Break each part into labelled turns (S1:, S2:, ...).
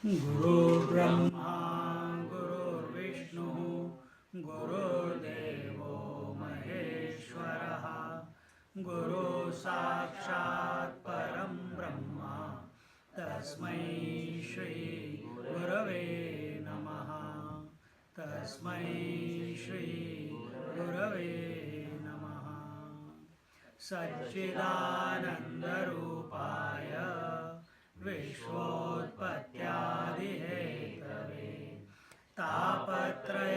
S1: Guru Brahma Guru Vishnu Guru Devo Maheshwaraha Guru Sakshat Param Brahma Tasmai Shri Gurave Namaha Tasmai Shri Gurave Namaha Satchidanandarupaya विश्वोत्पत्त्यादिहेतवे तापत्रयविनाशाय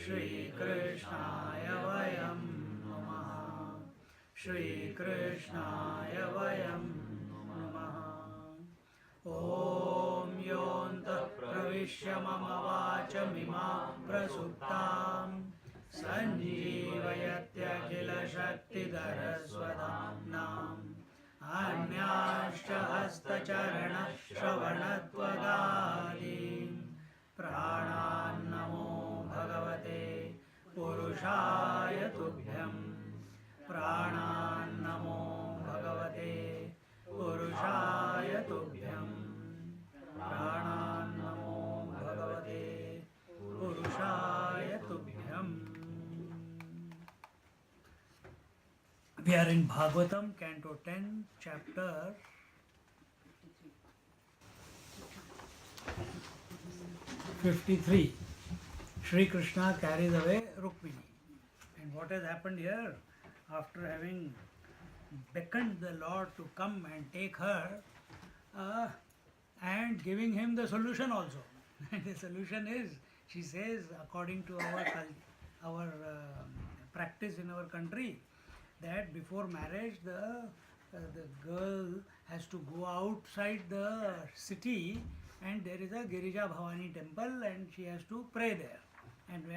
S1: श्रीकृष्णाय वयं नमः श्रीकृष्णाय वयं नमः ॐ योऽन्तः प्रविश्य मम वाचमिमां प्रसुप्तां सञ्जीवयत्यखिलशक्तिधरस्वधाम्नाम् अन्याश्च हस्तचरणश्रवणत्वगादीन् प्राणान्नमो भगवते पुरुषाय तुभ्यं प्राणान्नमो भगवते पुरुषाय तुभ्यं प्राणान्नमो भगवते पुरुषाय तुभ्यम्. We are in Bhagavatam, Canto 10, Chapter 53. Shri Krishna carries away Rukmini. And what has happened here, after having beckoned the Lord to come and take her, and giving him the solution also. And the solution is, she says, according to our practice in our country, that before marriage the girl has to go outside the city, and there is a Girija Bhavani temple, and she has to pray there. And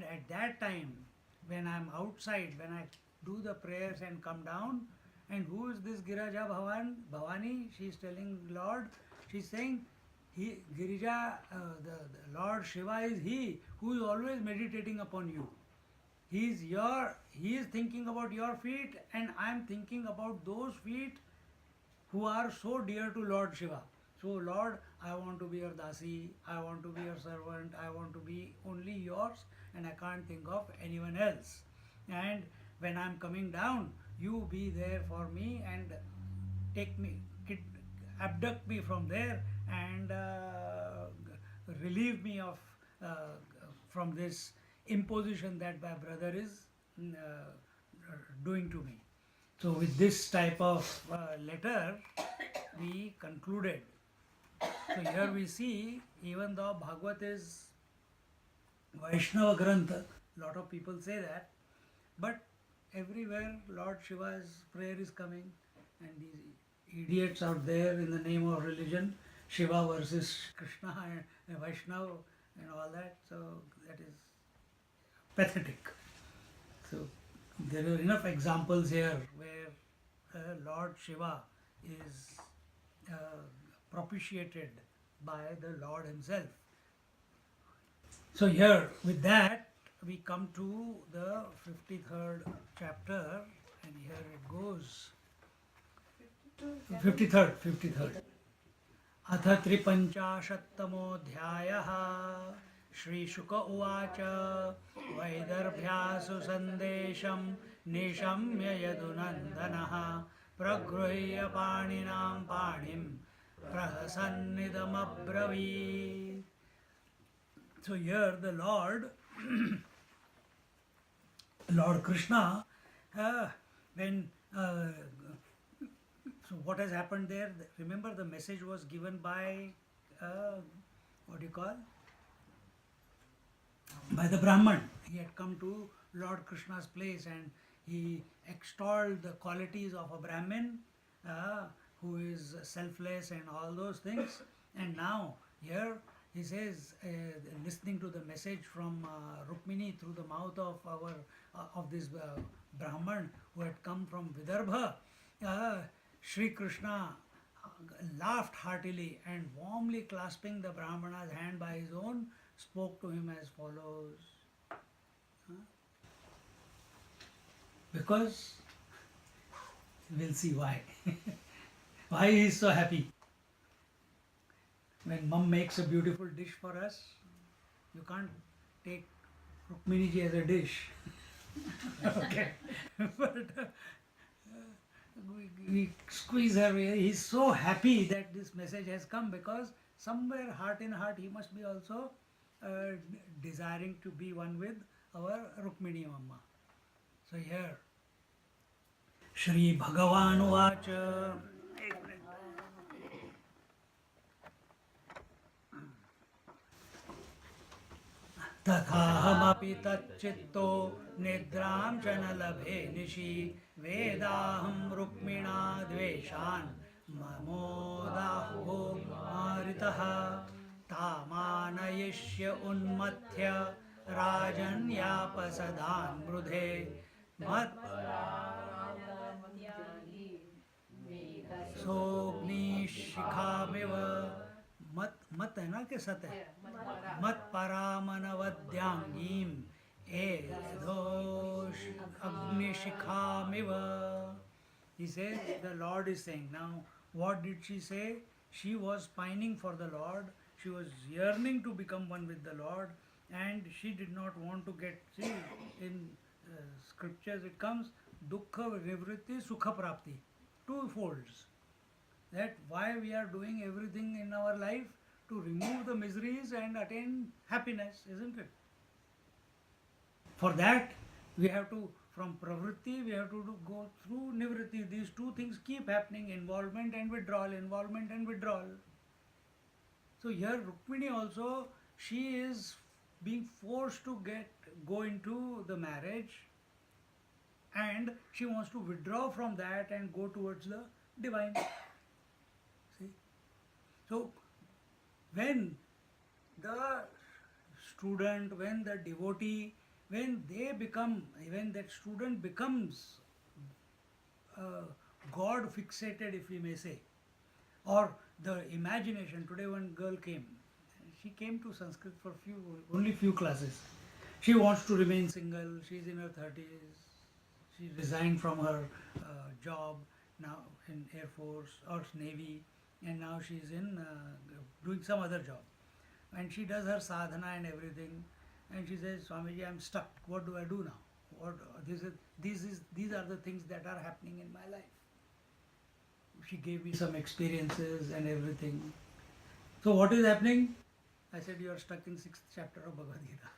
S1: at that time, when I am outside, when I do the prayers and come down, and who is this Girija Bhavani? She is telling Lord, she is saying, Girija, the Lord Shiva is He who is always meditating upon you. He is thinking about your feet, and I am thinking about those feet who are so dear to Lord Shiva. So Lord, I want to be your dasi, I want to be your servant, I want to be only yours, and I can't think of anyone else. And when I am coming down, you be there for me and take me, abduct me from there, and relieve me of from this imposition that my brother is doing to me. So with this type of letter, we concluded. So here we see, even though Bhagavad is Vaishnava Grantha, lot of people say that, but everywhere Lord Shiva's prayer is coming, and these idiots out there in the name of religion, Shiva versus Krishna and Vaishnava and all that, so that is pathetic. So there are enough examples here where Lord Shiva is propitiated by the Lord himself. So here with that we come to the 53rd chapter, and here it goes. 53rd. अथ त्रिपञ्चाशत्तमोऽध्यायः श्रीशुक उवाच वैदर्भ्यासु सन्देशं निशम्य यदुनन्दनः प्रगृह्य पाणिनां पाणिं प्रहसन्निदमब्रवीत्. So here the Lord Krishna, when so what has happened there? Remember, the message was given by by the Brahman. He had come to Lord Krishna's place, and he extolled the qualities of a Brahmin who is selfless and all those things. And now here he says, listening to the message from Rukmini through the mouth of our of this Brahman who had come from Vidarbha, Sri Krishna laughed heartily and warmly clasping the Brahmana's hand by his own, spoke to him as follows. Because we'll see why. Why he is so happy. When mom makes a beautiful dish for us, you can't take Rukmini ji as a dish. Okay. But we squeeze her. He's so happy that this message has come, because somewhere heart in heart he must be also desiring to be one with our Rukmini Mamma. So here, Shri Bhagavan Vacha. तथाहमपि तच्चित्तो निद्रां च न लभे निशि वेदाहं रुक्मिणा द्वेषान् ममोदाहो मारितः तामानयिष्य उन्मथ्य राजन्यापसदान् मृधे मत् सोऽग्निशिखामिव मत मत है ना कि सत है मत परामनवद्यांगीम एधोष अग्निशिखामिव. He says the Lord is saying. Now what did she say? She was pining for the Lord, she was yearning to become one with the Lord, and she did not want to get, see, in scriptures it comes dukkha nivritti sukha prapti, two folds, that why we are doing everything in our life to remove the miseries and attain happiness, isn't it? For that we have to, from pravritti we have to go through nivritti. These two things keep happening, involvement and withdrawal, involvement and withdrawal. So here Rukmini also, she is being forced to go into the marriage, and she wants to withdraw from that and go towards the divine. See? So when the student, when the devotee, when that student becomes God fixated, if we may say, or the imagination. Today one girl came. She came to Sanskrit for only few classes. She wants to remain single. She's in her 30s. She resigned from her job now in Air Force or Navy, and now she's in doing some other job. And she does her sadhana and everything. And she says, Swamiji, I'm stuck. What do I do now? These are the things that are happening in my life. She gave me some experiences and everything. So what is happening? I said, you are stuck in 6th chapter of Bhagavad Gita.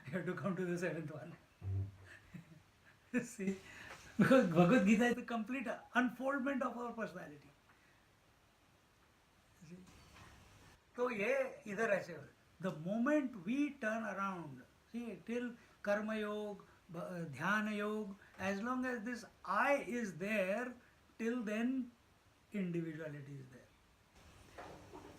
S1: You have to come to the 7th one. See, because Bhagavad Gita is the complete unfoldment of our personality. See? So ये इधर ऐसे हो. The moment we turn around, see, till Karma Yoga, Dhyana Yoga, as long as this I is there, till then individuality is there.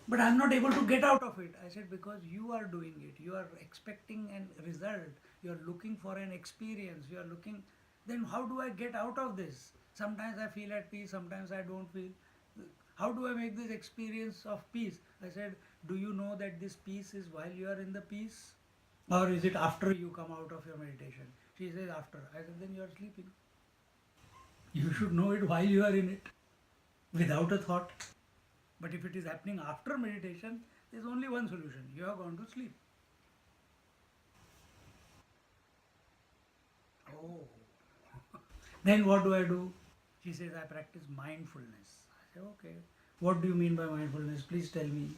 S1: But I am not able to get out of it. I said, because you are doing it. You are expecting a result. You are looking for an experience. You are looking, then how do I get out of this? Sometimes I feel at peace, sometimes I don't feel. How do I make this experience of peace? I said, do you know that this peace is while you are in the peace? Or is it after you come out of your meditation? She says, after. I said, then you are sleeping. You should know it while you are in it, without a thought. But if it is happening after meditation, there is only one solution. You have gone to sleep. Oh. Then what do I do? She says, I practice mindfulness. I say, okay. What do you mean by mindfulness? Please tell me.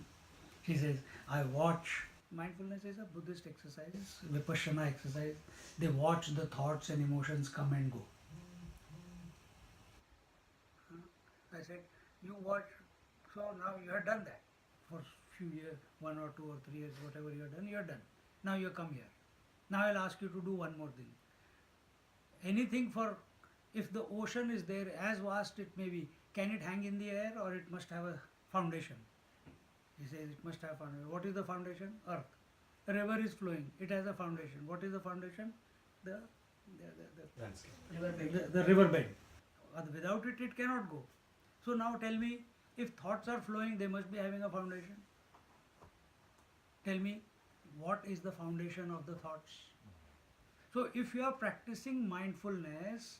S1: She says, I watch. Mindfulness is a Buddhist exercise, Vipassana exercise. They watch the thoughts and emotions come and go. I said, you watch. So now you have done that for few years, 1 or 2 or 3 years, whatever you have done, you are done. Now you come here. Now I'll ask you to do one more thing. Anything for, if the ocean is there, as vast it may be, can it hang in the air or it must have a foundation? He says it must have foundation. What is the foundation? Earth. A river is flowing. It has a foundation. What is the foundation? The
S2: Landscape.
S1: the riverbed. Without it, it cannot go. So now tell me, if thoughts are flowing, they must be having a foundation. Tell me, what is the foundation of the thoughts? So if you are practicing mindfulness,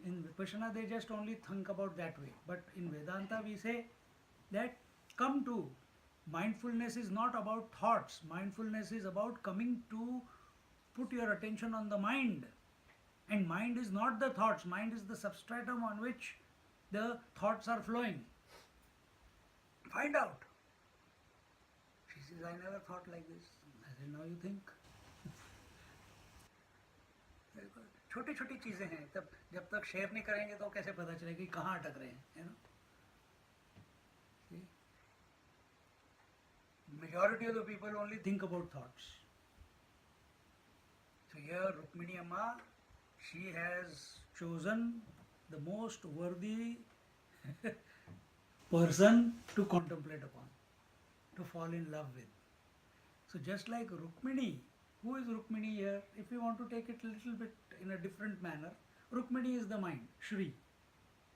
S1: in Vipassana they just only think about that way. But in Vedanta we say that come to, mindfulness is not about thoughts. Mindfulness is about coming to put your attention on the mind. And mind is not the thoughts, mind is the substratum on which the thoughts are flowing. Find out. She says, I never thought like this. I said, now you think. छोटी छोटी चीजें हैं, तब जब तक share नहीं करेंगे तो कैसे पता चलेगा कि कहाँ अटक रहे हैं, है ना? Majority of the people only think about thoughts. So here Rukmini Amma, she has chosen the most worthy person to contemplate upon, to fall in love with. So just like Rukmini, who is Rukmini here? If you want to take it a little bit in a different manner, Rukmini is the mind, Shri.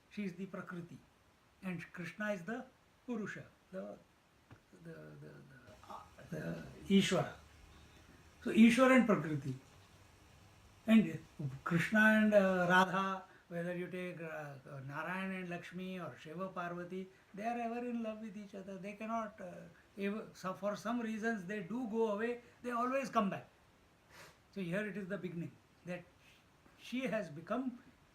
S1: She is the Prakriti. And Krishna is the Purusha, the Ishvara. So Ishvara and Prakriti. And Krishna and Radha, whether you take Narayan and Lakshmi or Shiva Parvati, they are ever in love with each other. They cannot, so for some reasons they do go away, they always come back. So here it is the beginning, that she has become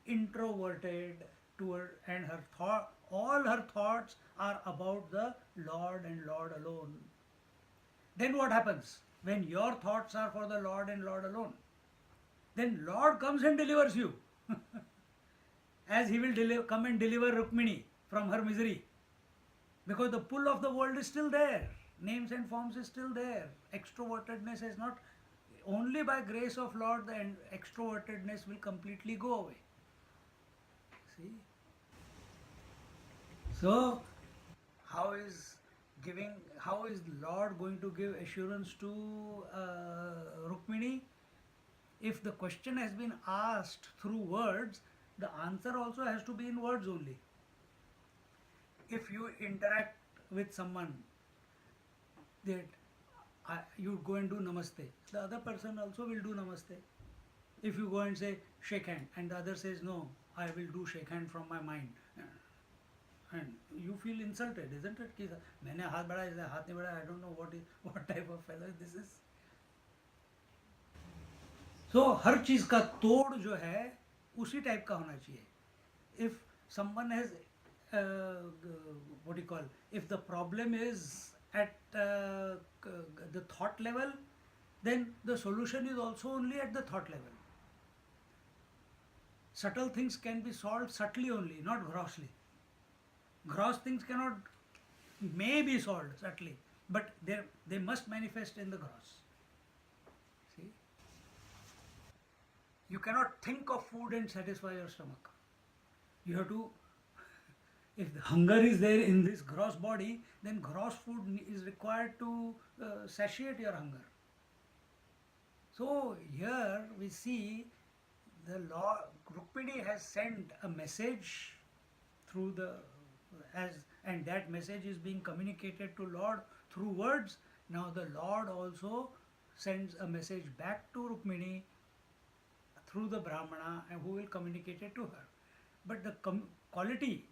S1: introverted toward, and her thought, all her thoughts are about the Lord and Lord alone. Then what happens? When your thoughts are for the Lord and Lord alone, then Lord comes and delivers you. As he will come and deliver Rukmini from her misery. Because the pull of the world is still there. Names and forms is still there. Extrovertedness is not, only by grace of Lord the extrovertedness will completely go away. See? So, how is Lord going to give assurance to Rukmini? If the question has been asked through words, the answer also has to be in words only. If you interact with someone, that you go and do namaste, the other person also will do namaste. If you go and say shake hand and the other says no, I will do shake hand from my mind, and you feel insulted, isn't it? कि मैंने हाथ बढ़ाया, इसने हाथ नहीं बढ़ाया, I don't know what type of fellow this is. So हर चीज का तोड़ जो है उसी टाइप का होना चाहिए. If someone has what do you call, if the problem is at the thought level, then the solution is also only at the thought level. Subtle things can be solved subtly only, not grossly. Gross things may be solved subtly, but they must manifest in the gross. See? You cannot think of food and satisfy your stomach. You have to, if the hunger is there in this gross body, then gross food is required to satiate your hunger. So here we see the Lord, Rukmini has sent a message through and that message is being communicated to Lord through words. Now the Lord also sends a message back to Rukmini through the Brahmana, and who will communicate it to her. But the quality,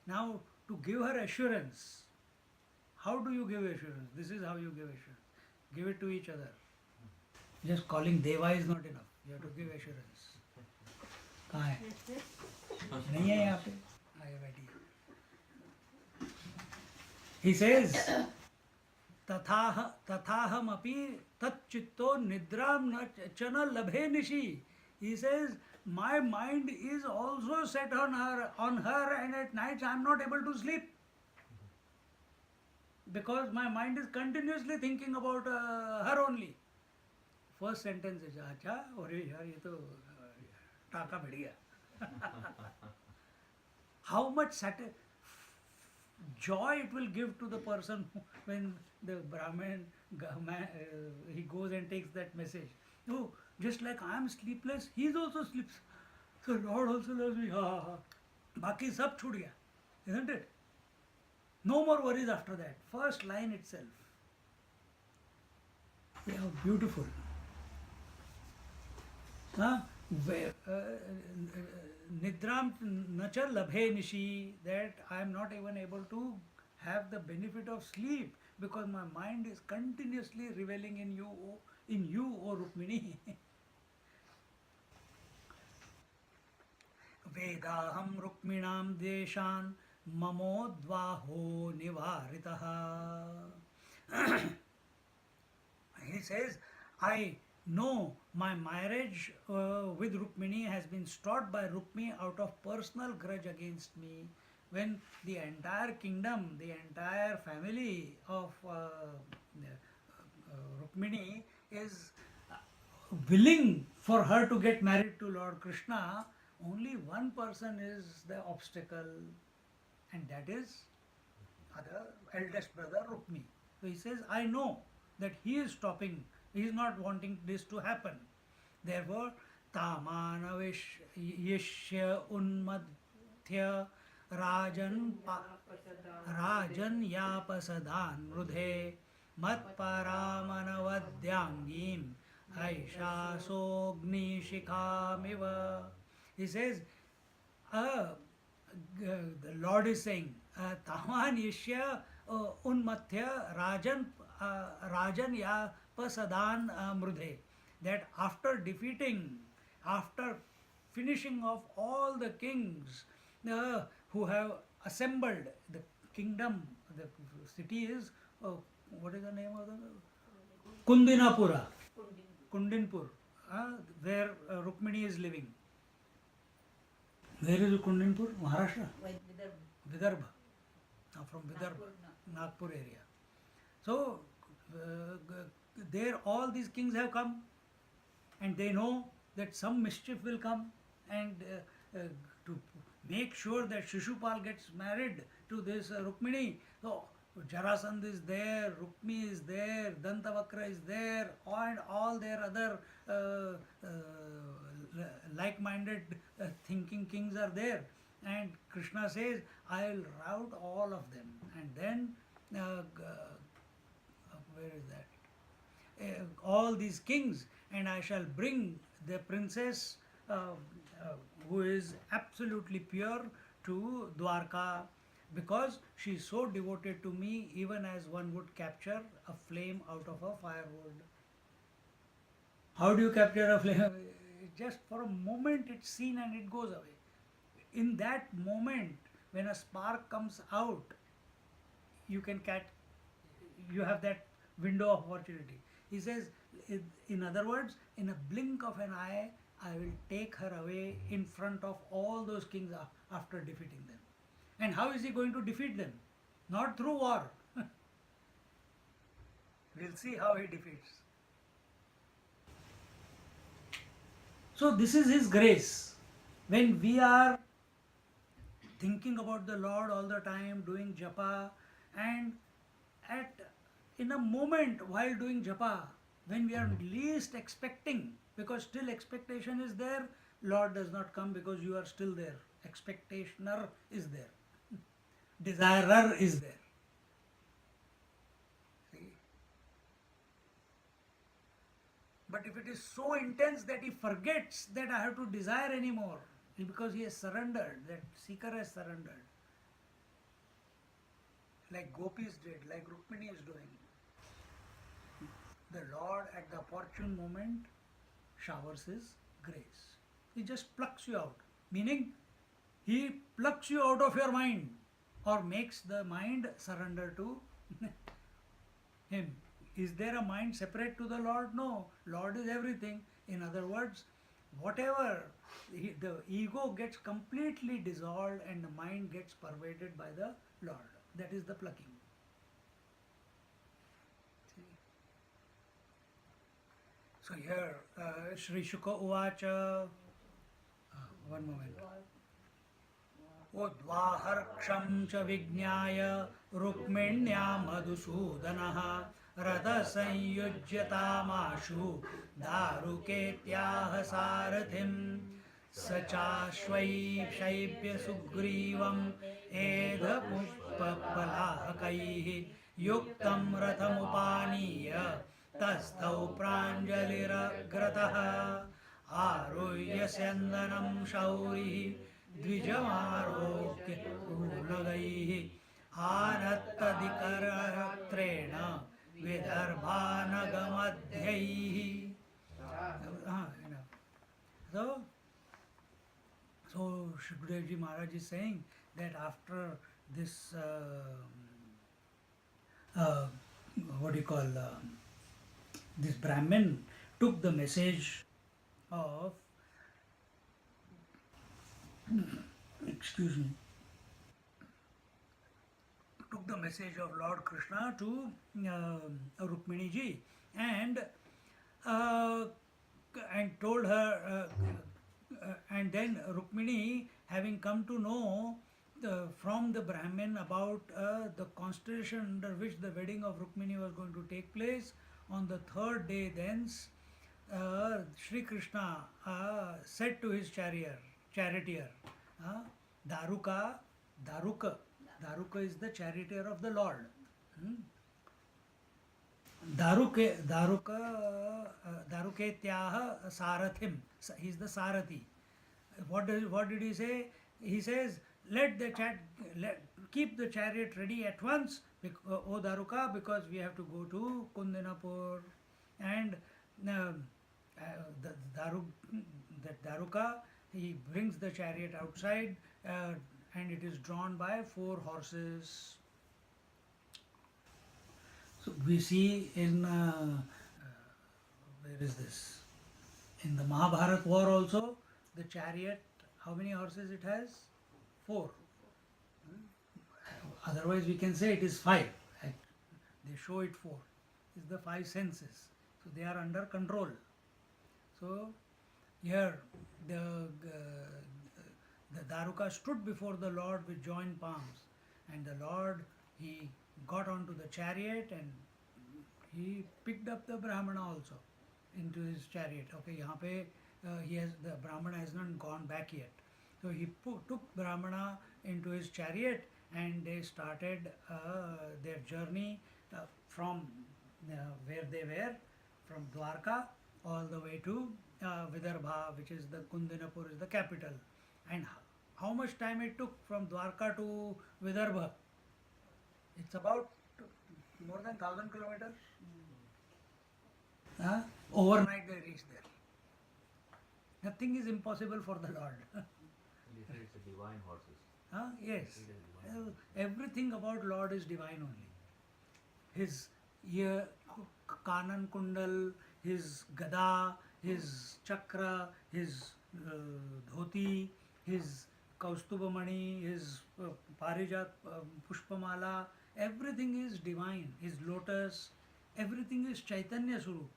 S1: now to give her assurance, how do you give assurance? This is how you give assurance. Give it to each other. Just calling Deva is not enough. You have to give assurance. कहाँ है? नहीं है यहाँ पे. आइए बैठिए. He says, तथाहम अपि तच्चित्तो निद्राम न लभे निशि. He says, my mind is also set on her, and at nights I am not able to sleep. Because my mind is continuously thinking about her only. First sentence is, अच्छा, अरे यार ये तो टाका बढ़ गया. how much joy it will give to the person when the Brahmin he goes and takes that message. No, just like I am sleepless, he is also sleeps. So Lord also loves me. Ha ha ha. Baki sab chhud gaya, isn't it? No more worries after that. First line itself. Yeah, beautiful. Huh? Nidram nacha labhe nishi, that I am not even able to have the benefit of sleep because my mind is continuously reveling in you, O Rukmini. Vedaham Rukminam deshan mamodvaho nivaritaha. He says, I know my marriage with Rukmini has been stopped by Rukmi out of personal grudge against me. When the entire kingdom, the entire family of Rukmini is willing for her to get married to Lord Krishna, only one person is the obstacle, and that is other eldest brother Rukmi. So he says, I know that he is stopping, he is not wanting this to happen. Therefore, tamanavishya unmadhya rajan yapasadan rudhe matparamanavadyangim aisha sogni shikhamiva. He says, the Lord is saying, Taman Yishya Unmathya Rajan Ya Pasadan Mrudhe, that after defeating, after finishing off all the kings who have assembled the kingdom, the city is, what is the name of the Kundinapura, Kundinpur, where Rukmini is living. Where is Kundinpur? Maharashtra? Vidarbha. From Vidarbha, Nagpur area. So, there all these kings have come and they know that some mischief will come, and to make sure that Shishupal gets married to this Rukmini. So, Jarasandh is there, Rukmi is there, Dantavakra is there, and all their other like-minded thinking kings are there. And Krishna says, I will rout all of them. And then, where is that? All these kings, and I shall bring the princess who is absolutely pure to Dwarka, because she is so devoted to me, even as one would capture a flame out of a firewood. How do you capture a flame? Just for a moment it's seen and it goes away. In that moment, when a spark comes out, you can catch, you have that window of opportunity. He says, in other words, in a blink of an eye, I will take her away in front of all those kings after defeating them. And how is he going to defeat them? Not through war. We'll see how he defeats. So this is his grace. When we are thinking about the Lord all the time, doing japa, and in a moment while doing japa, when we are least expecting, because still expectation is there, Lord does not come because you are still there. Expectationer is there. Desirer is there. See? But if it is so intense that he forgets that I have to desire anymore, because he has surrendered, that seeker has surrendered, like gopis did, like Rukmini is doing. The Lord at the opportune moment showers his grace. He just plucks you out, meaning he plucks you out of your mind or makes the mind surrender to him. Is there a mind separate to the Lord? No. Lord is everything. In other words, whatever, the ego gets completely dissolved and the mind gets pervaded by the Lord. That is the plucking. See? So here, Sri Shuka Uvacha, one moment. उद्वाहर्क्षं च विज्ञाय रुक्मिण्या मधुसूदनः रथसंयुज्यतामाशु दारुकेत्याह सारथिं स चाश्वैषैभ्य सुग्रीवम् एधपुष्पफलाहकैः युक्तं रथमुपानीय तस्थौ प्राञ्जलिरग्रतः आरुह्य स्यन्दनं शौरिः द्विजमारोग्य पूर्णगैः आनत्तदिकरत्रेण विदर्भानगमध्यैः. So, Shukdev Ji Maharaj is saying that after this, what do you call, this Brahmin took the message of, excuse me, took the message of Lord Krishna to Rukmini ji and told her, and then Rukmini, having come to know from the Brahmin about the constellation under which the wedding of Rukmini was going to take place, on the third day thence, Sri Krishna said to his charioteer, Daruka, Daruka is the charioteer of the Lord. Daruketyaha Sarathim. He is the Sarathi. What did he say? He says, keep the chariot ready at once, O Daruka, because we have to go to Kundinapur. And Daruka, he brings the chariot outside, and it is drawn by 4 horses. So we see in, where is this? In the Mahabharat war also, the chariot, how many horses it has? 4. Otherwise we can say it is 5. They show it 4. It's the 5 senses. So they are under control. So here the Daruka stood before the Lord with joined palms, and the Lord, he got onto the chariot and he picked up the Brahmana also into his chariot. Okay, यहाँ पे the Brahmana has not gone back yet. So he took Brahmana into his chariot and they started their journey from where they were, from Dwarka all the way to Vidarbha, which is the Kundinapur is the capital. And how much time it took from Dwarka to Vidarbha? It's about more than 1,000 kilometers. Overnight they reached there. Nothing is impossible for the Lord.
S3: You said it's a divine horses.
S1: Yes. Everything about Lord is divine only. His ear, Kanan Kundal, his Gada, his Chakra, his Dhoti, his Kaustubhamani, his Parijat, Pushpamala, everything is divine. His lotus, everything is Chaitanya Swarup.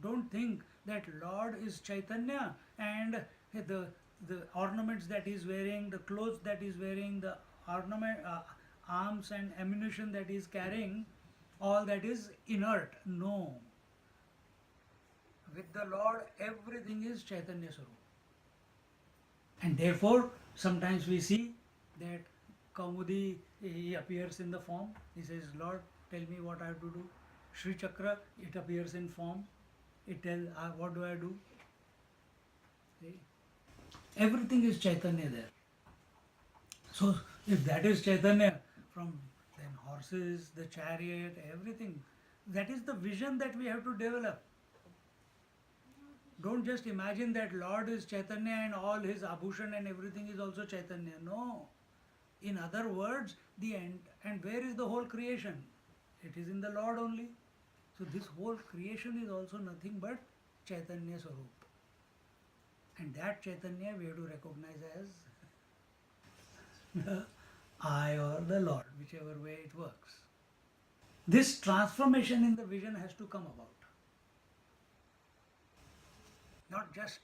S1: Don't think that Lord is Chaitanya and the ornaments that he is wearing, the clothes that he is wearing, the ornament, arms and ammunition that he is carrying, all that is inert. No. With the Lord, everything is Chaitanya Swarup. And therefore, sometimes we see that Kaumudi, he appears in the form. He says, Lord, tell me what I have to do. Sri Chakra, it appears in form. It tells, what do I do? See? Everything is Chaitanya there. So, if that is Chaitanya, from then horses, the chariot, everything, that is the vision that we have to develop. Don't just imagine that Lord is Chaitanya and all his abhushan and everything is also Chaitanya. No. In other words, the end. And where is the whole creation? It is in the Lord only. So this whole creation is also nothing but Chaitanya Swarup. And that Chaitanya we have to recognize as the I or the Lord, whichever way it works. This transformation in the vision has to come about. Not just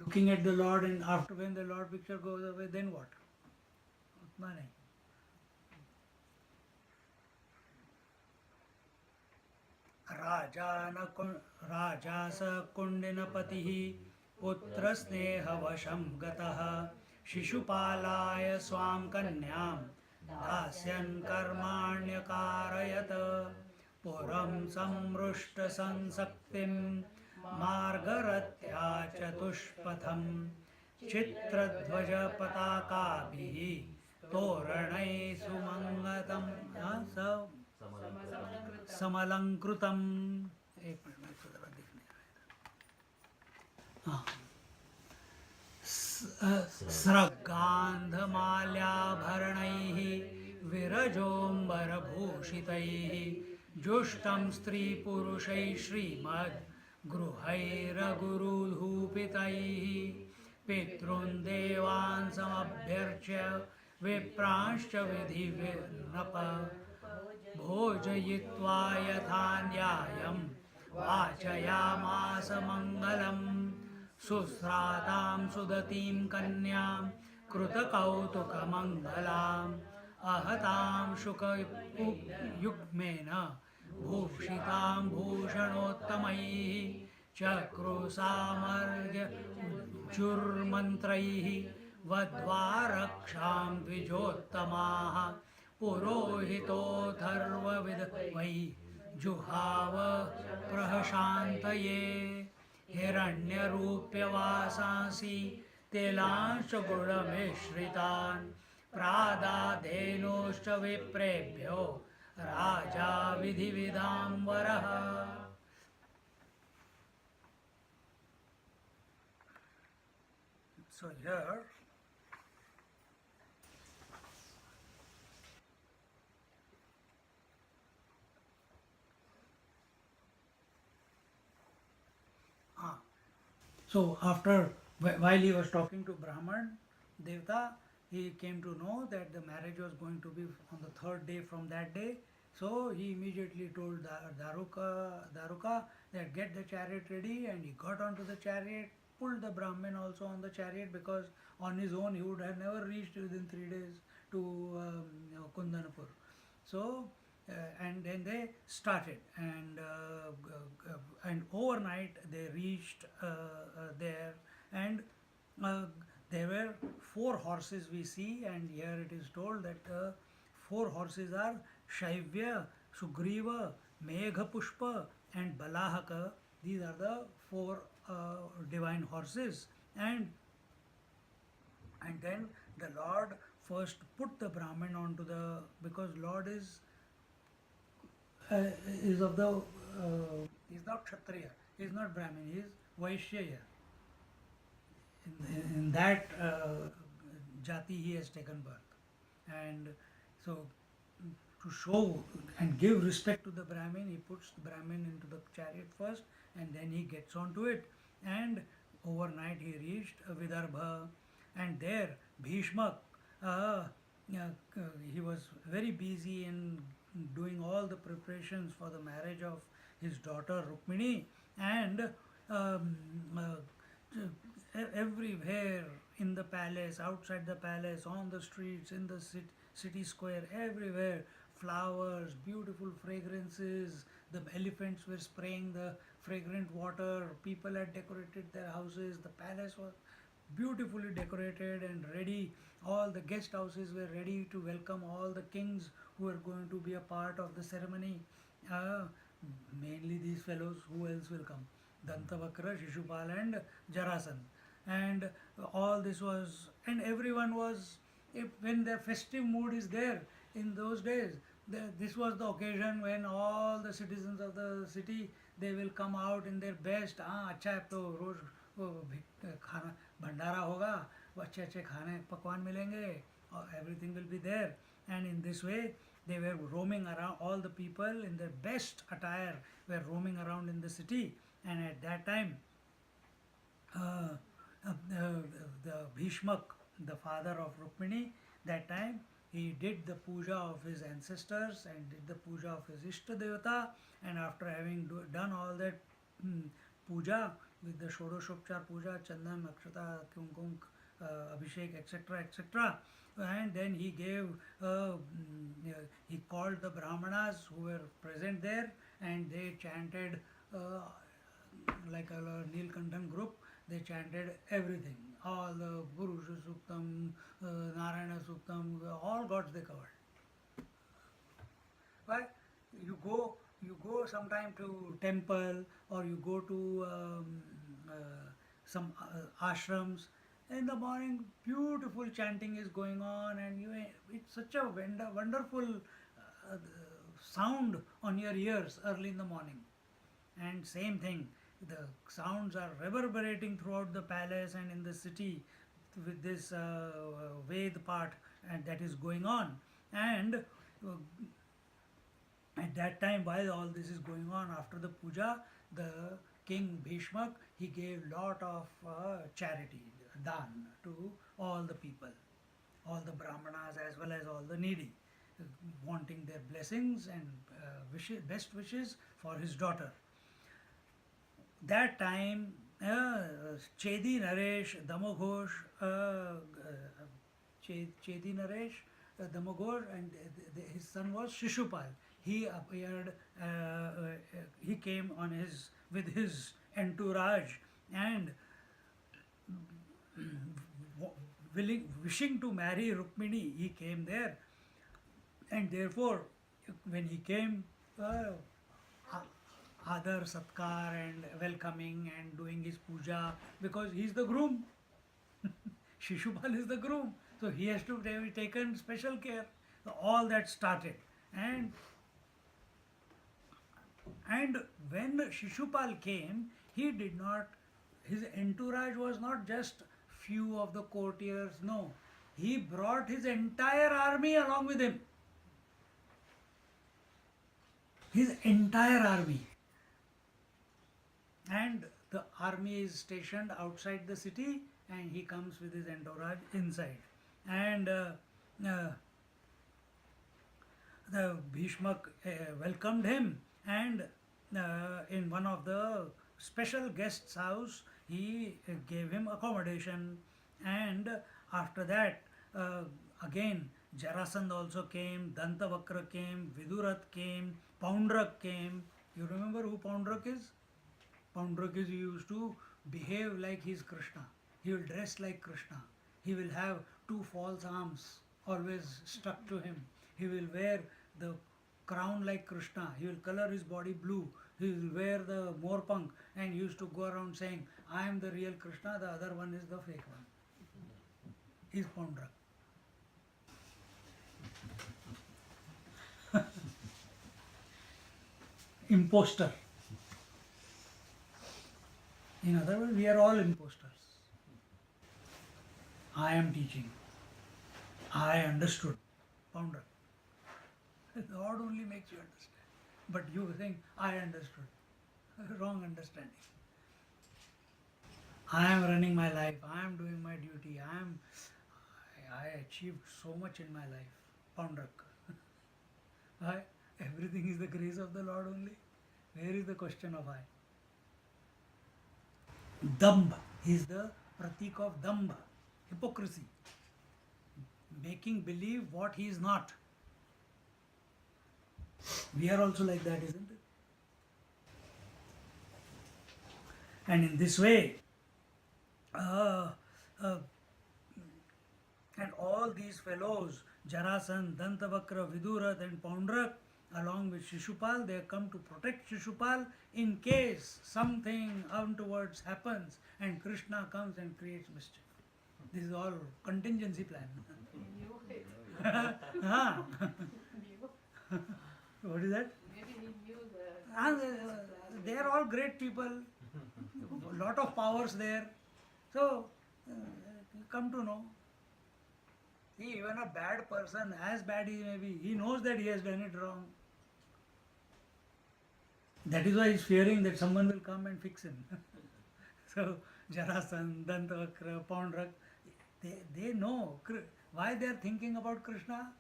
S1: looking at the Lord and after when the Lord picture goes away, then what? नहीं. राजा स कुण्डिनपतिः पुत्रस्नेहवशं गतः शिशुपालाय स्वां कन्यां दास्यन् कर्माण्यकारयत् पुरं संमृष्टसंसक्तिं मार्गरत्या चतुष्पथं चित्रध्वजपताकाभिः तोरणैः सुमङ्गतं समलंकृतम. एक minute में इसको जरा देखने. हाँ. स्रग्गान्धमाल्याभरणैः विरजोम्बरभूषितैः जुष्टं स्त्रीपुरुषैः श्रीमद् गृहैरगुरुधूपितैः पितॄन् देवान् समभ्यर्च्य विप्रांश्च विधिर्नप भोजयित्वा यथा न्यायं वाचयामास मङ्गलम् सुस्रातां सुदतीं कन्यां कृतकौतुकमङ्गलाम् अहतां शुकयुग्मेन भूषितां भूषणोत्तमैः चक्रुसामर्ग्यजुर्मन्त्रैः वध्वा रक्षां द्विजोत्तमाः पुरोहितोऽथर्वविद वै जुहाव प्रहशान्तये हिरण्यरूप्यवासांसि तेलांश्च गुडमिश्रितान् प्रादाधेनोश्च विप्रेभ्यो राजा विधिविधाम्बरः. So here so after, while he was talking to Brahman Devta, he came to know that the marriage was going to be on the third day from that day. So he immediately told Daruka that get the chariot ready, and he got onto the chariot, pulled the Brahmin also on the chariot, because on his own he would have never reached within 3 days to Kundanapur. So and then they started, and overnight they reached there, and there were 4 horses we see, and here it is told that 4 horses are Shaivya, Sugriva, Meghapushpa and Balahaka. These are the 4 divine horses, and then the Lord first put the Brahmin onto the, because Lord is of the is not Kshatriya, he is not Brahmin, he is Vaishya. In that jati he has taken birth, and so to show and give respect to the Brahmin, he puts the Brahmin into the chariot first, and then he gets onto it, and overnight he reached Vidarbha, and there Bhishma, he was very busy in doing all the preparations for the marriage of his daughter Rukmini, and everywhere in the palace, outside the palace, on the streets, in the city square, everywhere, flowers, beautiful fragrances, the elephants were spraying the fragrant water, people had decorated their houses, the palace was beautifully decorated and ready. All the guest houses were ready to welcome all the kings who were going to be a part of the ceremony. Mainly these fellows, who else will come? Dantavakra, Shishupal and Jarasandha. And all this was, and everyone was, when the festive mood is there in those days, this was the occasion when all the citizens of the city, they will come out in their best. अच्छा है तो रोज खाना भंडारा होगा, अच्छे अच्छे खाने पकवान मिलेंगे, everything will be there. And in this way they were roaming around, all the people in their best attire were roaming around in the city. And at that time the Bhishmak, the father of Rukmini, that time he did the puja of his ancestors and did the puja of his Ishta Devata, and after having done all that puja with the Shodoshopchar puja, Chandan, Akshata, Kumkum, Abhishek, etc., etc., and then he gave, he called the Brahmanas who were present there, and they chanted like a Nilkantan group. They chanted everything, all the Purusha Suktam, Narayana Suktam, all gods they covered. But you go sometime to temple, or you go to some ashrams. In the morning, beautiful chanting is going on, and it's such a wonderful sound on your ears early in the morning. And same thing, the sounds are reverberating throughout the palace and in the city with this Ved part, and that is going on. And at that time, while all this is going on, after the puja, the king Bhishmak, he gave lot of charity, dan, to all the people, all the brahmanas as well as all the needy, wanting their blessings and best wishes for his daughter. That time, Chedi Naresh Damoghosh, Chedi Naresh Damoghosh, and his son was Shishupal. He appeared, he came on with his entourage, and wishing to marry Rukmini, he came there, and therefore when he came, Adar Satkar and welcoming and doing his puja, because he is the groom. Shishupal is the groom, so he has to be taken special care. So all that started, and when Shishupal came, he did not, his entourage was not just few of the courtiers, no, he brought his entire army along with him. His entire army. And the army is stationed outside the city, and he comes with his entourage inside. And the Bhishmak welcomed him, and in one of the special guest's house, he gave him accommodation. And after that, again, Jarasandh also came, Dantavakra came, Vidurath came, Poundrak came. You remember who Poundrak is? Poundrak is, he used to behave like he is Krishna. He will dress like Krishna. He will have two false arms always stuck to him. He will wear the crown like Krishna. He will color his body blue. He will wear the morpunk, and he used to go around saying, I am the real Krishna, the other one is the fake one. He is Poundrak. Imposter. In other words, we are all imposters. I am teaching. I understood. Poundrak. God only makes you understand. But you think, I understood. Wrong understanding. I am running my life. I am doing my duty. I achieved so much in my life. Poundrak. Why? Everything is the grace of the Lord only. Where is the question of I? Dambha. He is the pratik of Dambha. Hypocrisy. Making believe what he is not. We are also like that, isn't it? And in this way, and all these fellows, Jarasandh, Dantavakra, Vidurath and Poundrak, along with Shishupal, they come to protect Shishupal in case something untowards happens and Krishna comes and creates mischief. This is all contingency plan. What is that?
S4: Maybe he knew that.
S1: They are all great people, lot of powers there. So, come to know. See, even a bad person, as bad he may be, he knows that he has done it wrong. That is why he is fearing that someone will come and fix him. So, Jarasandh, Dantavakra, Poundrak, they know why they are thinking about Krishna,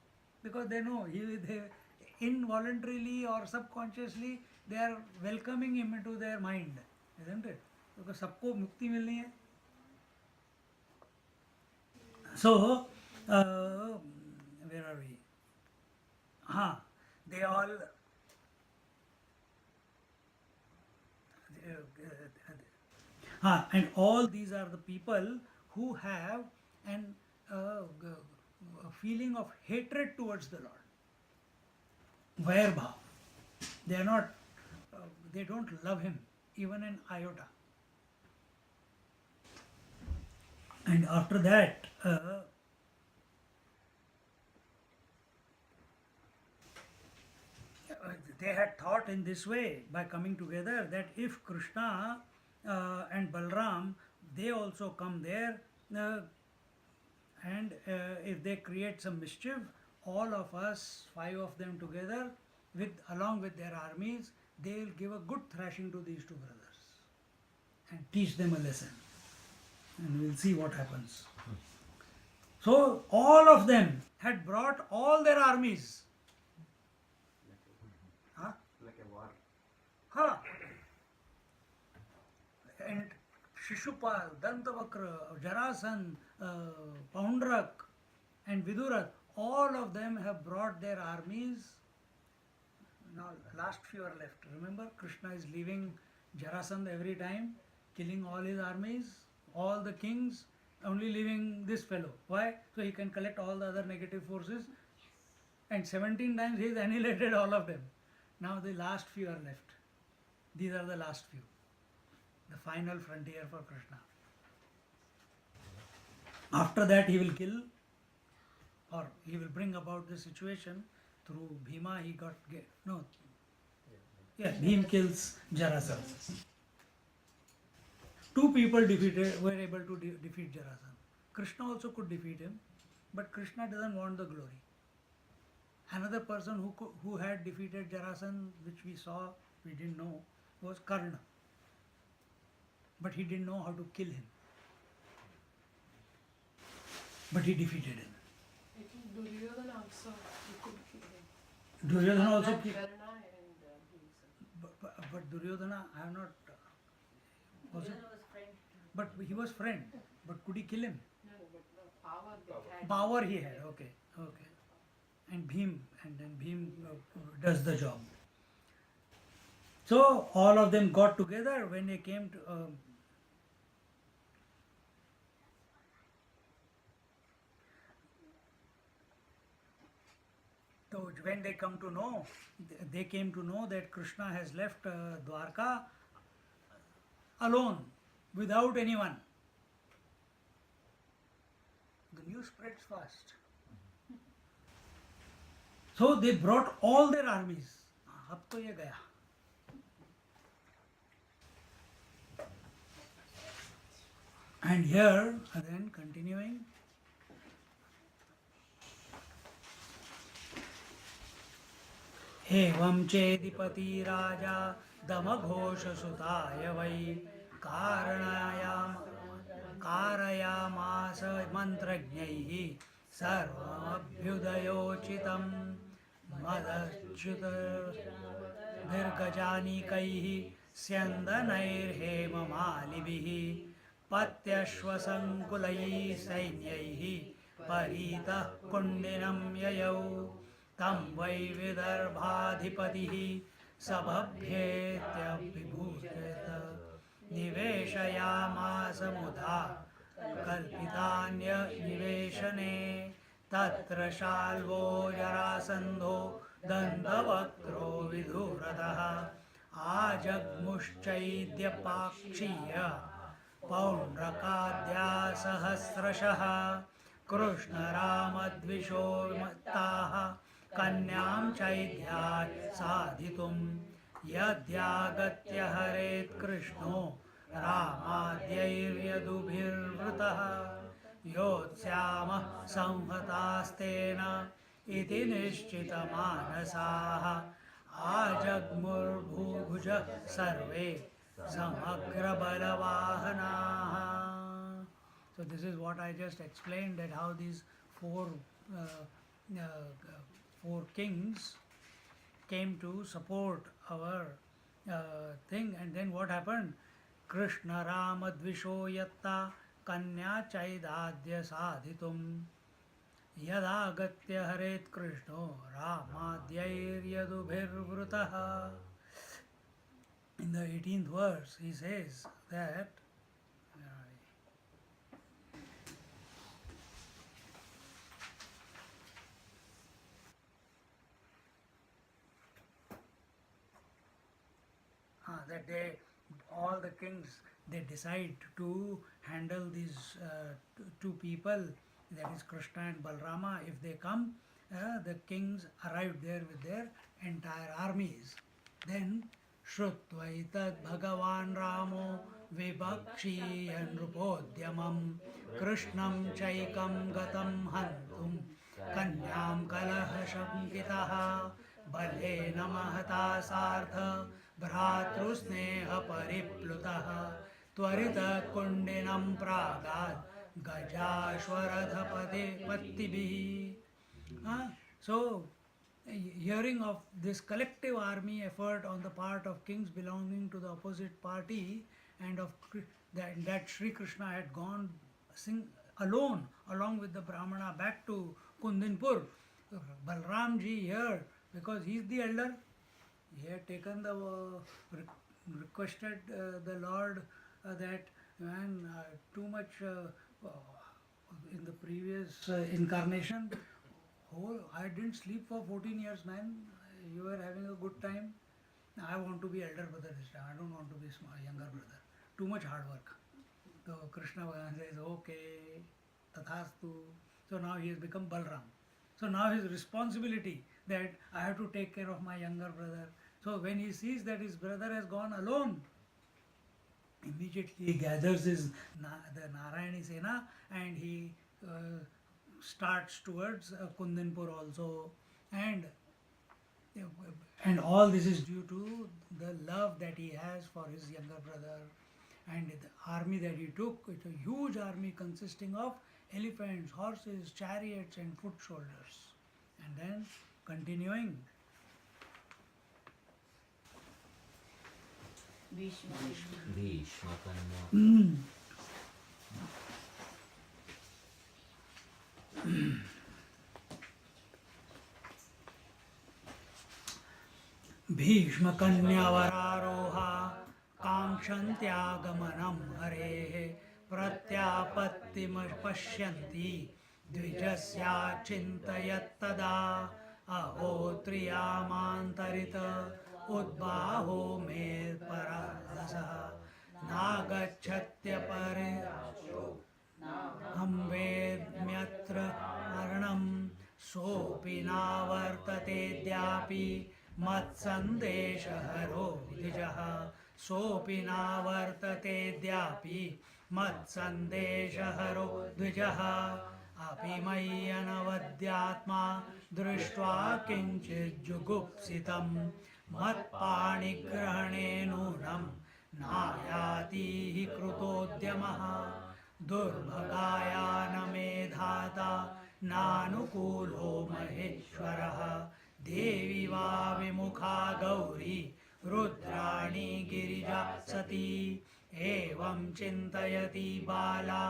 S1: because they know they involuntarily or subconsciously they are welcoming him into their mind, isn't it? Because सबको मुक्ति मिलनी है. So Where are we? They all. And all these are the people who have an a feeling of hatred towards the Lord. Vairbhav. They are not. They don't love Him even an iota. And after that, they had thought in this way by coming together that if Krishna and Balram, they also come there, and if they create some mischief, all of us, 5 of them together, along with their armies, they will give a good thrashing to these two brothers and teach them a lesson. And we'll see what happens. So all of them had brought all their armies. Huh?
S3: Like a war.
S1: Huh? And Shishupal, Dantavakra, Jarasan, Poundrak, and Vidurat, all of them have brought their armies. Now, last few are left. Remember, Krishna is leaving Jarasandh every time, killing all his armies, all the kings, only leaving this fellow. Why? So he can collect all the other negative forces. And 17 times he has annihilated all of them. Now the last few are left. These are the last few. The final frontier for Krishna. After that he will kill, or he will bring about the situation through Bhima. Bhim kills Jarasandh. 2 people were able to defeat Jarasandh. Krishna also could defeat him, but Krishna doesn't want the glory. Another person who had defeated Jarasandh, which we saw, we didn't know, was Karna. But he didn't know how to kill him. But he defeated him.
S4: I think Duryodhana also, he could kill him.
S1: Duryodhana also
S4: Not
S1: killed.
S4: Karna and Bhimsen.
S1: But Duryodhana, I have not. Was it?
S5: Duryodhana was friend.
S1: But he was friend. But could he kill him?
S4: No, but the power they had.
S1: Power he had. Okay. And then Bhim does the job. So all of them got together when they came to. So when they came to know that Krishna has left Dwarka alone, without anyone. The news spreads fast. So they brought all their armies. अब तो ये गया. And here, again continuing. एवं चेदिपति राजा दमघोषसुताय वै कारयामास मन्त्रज्ञैः सर्वमभ्युदयोचितं मदच्युतभिर्गजानिकैः स्यन्दनैर्हेममालिभिः पत्यश्वसङ्कुलैः सैन्यैः परीतः कुण्डिनं ययौ तं वै विदर्भाधिपतिः सभभ्येत्यभिभूषित निवेशयामास मुधा कल्पितान्यनिवेशने तत्र शाल्वो जरासन्धो दन्तवक्त्रो विधुरतः आजग्मुश्चैद्यपाक्षीय पौण्ड्रकाद्या सहस्रशः कृष्णरामद्विषो मत्ताः कन्यां चैद्यात् साधितुं यद्यागत्य हरेत् कृष्णो रामाद्यैर्यदुभिर्वृतः योत्स्यामः संहतास्तेन इति निश्चितमानसाः आजग्मुर्भुभुज सर्वे समग्रबलवाहनाः. So this is what I just explained, that how these four kings came to support our thing, and then what happened? Krishna Rama Dvisho Yatta Kanya Chaidadya Sadhitum. यदागत्य हरेत् Krishna रामाद्यैर्यदुभिर्वृतः. In the 18th verse, he says that that all the kings, they decide to handle these two people, that is Krishna and Balrama. If they come, the kings arrive there with their entire armies. Then Shrutvaitat Bhagavan Ramo Vibhakshiyan Rupodyamam Krishnam Chaikam Gatam Hantum Kanyam Kalahasham Kitaha Balena Mahata Sartha Bhratrusneha Pariplutah Tvarita Kundinam Pragad Gajashwaradhapate Pattibhi. So, hearing of this collective army effort on the part of kings belonging to the opposite party, and of that Sri Krishna had gone alone along with the Brahmana back to Kundinpur. Balramji here, because he is the elder, he had taken the requested the Lord that man, too much in the previous incarnation. I didn't sleep for 14 years, man. You were having a good time. I want to be elder brother this time. I don't want to be younger brother. Too much hard work. So Krishna says, okay, tathastu. So now he has become Balram. So now his responsibility that I have to take care of my younger brother. So when he sees that his brother has gone alone, immediately he gathers the Narayani Sena and he starts towards Kundinpur also, and all this is due to the love that he has for his younger brother. And the army that he took, it's a huge army consisting of elephants, horses, chariots and foot soldiers. And then continuing,
S3: Bhishma Kanya.
S1: भीष्मकन्यावरारोहा काङ्क्षन्त्यागमनं हरेः प्रत्यापत्तिमपश्यन्ति द्विजस्या चिन्तयत्तदा अहोत्रियामान्तरित उद्बाहो मे पररसः नागच्छत्यपरे वेद्म्यत्र मरणं सोऽपि नावर्ततेऽद्यापि मत्सन्देशहरो द्विजः सोऽपि नावर्ततेऽद्यापि मत्सन्देशहरो द्विजः अपि मय्यनवद्यात्मा दृष्ट्वा किञ्चिज्जुगुप्सितं मत्पाणिग्रहणे नूनं नायाति हि कृतोद्यमः दुर्भगाया न मे धाता नानुकूलो महेश्वरः देवी वा विमुखा गौरी रुद्राणी गिरिजा सती एवं चिन्तयति बाला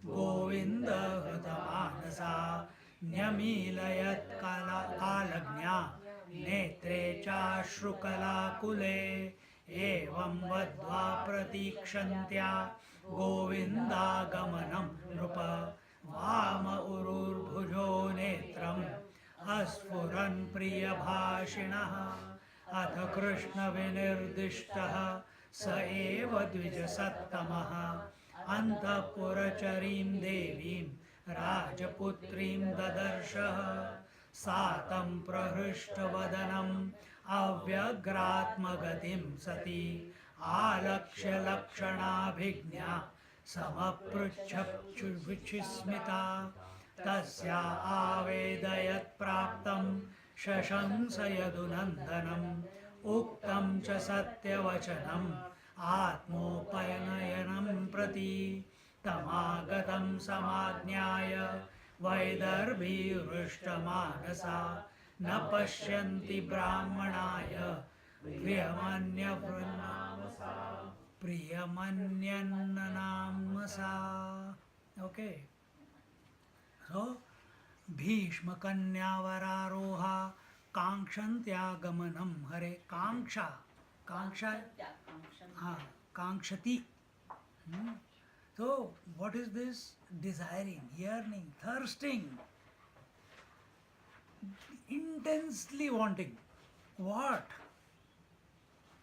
S1: गोविन्दहृतमानसा न्यमीलयत् कालज्ञा नेत्रे चाश्रुकलाकुले एवं वद्वा प्रतीक्षन्त्या गोविन्दागमनं नृप वाम उरुर्भुजो नेत्रम् अस्फुरन् प्रियभाषिणः अथ कृष्णविनिर्दिष्टः स एव द्विजसत्तमः अन्तःपुरचरीं देवीं राजपुत्रीं ददर्शः सा तं प्रहृष्टवदनम् अव्यग्रात्मगतिं सती आलक्ष्य लक्षणाभिज्ञा समपृच्छुविस्मिता तस्या आवेदयत् प्राप्तं शशंस यदुनन्दनम् उक्तं च सत्यवचनम् आत्मोपनयनं प्रति तमागतं समाज्ञाय वैदर्भीहृष्टमानसा न पश्यन्ति ब्राह्मणाय प्रियमन्यन्ननामसा. Okay. So भीष्म कन्यावरारोहा कांक्षन्त्यागमनम हरे कांक्षा कांक्षा हाँ कांक्षति. So what is this? Desiring, yearning, thirsting, intensely wanting. What?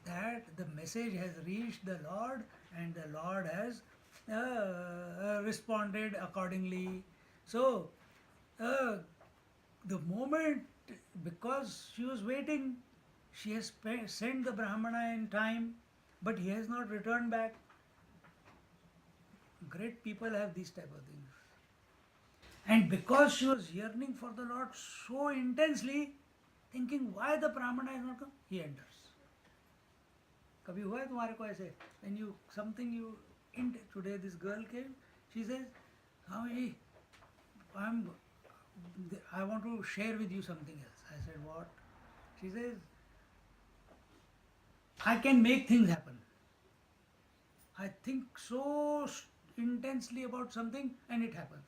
S1: That the message has reached the Lord and the Lord has responded accordingly. So the moment, because she was waiting, she has sent the Brahmana in time, but he has not returned back. Great people have these type of things. And because she was yearning for the Lord so intensely, thinking why the Brahmana is not come, he enters. कभी हुआ है तुम्हारे को ऐसे? When you something you today this girl came, she says, Swamiji, I want to share with you something else. I said, what? She says, I can make things happen. I think so intensely about something and it happens.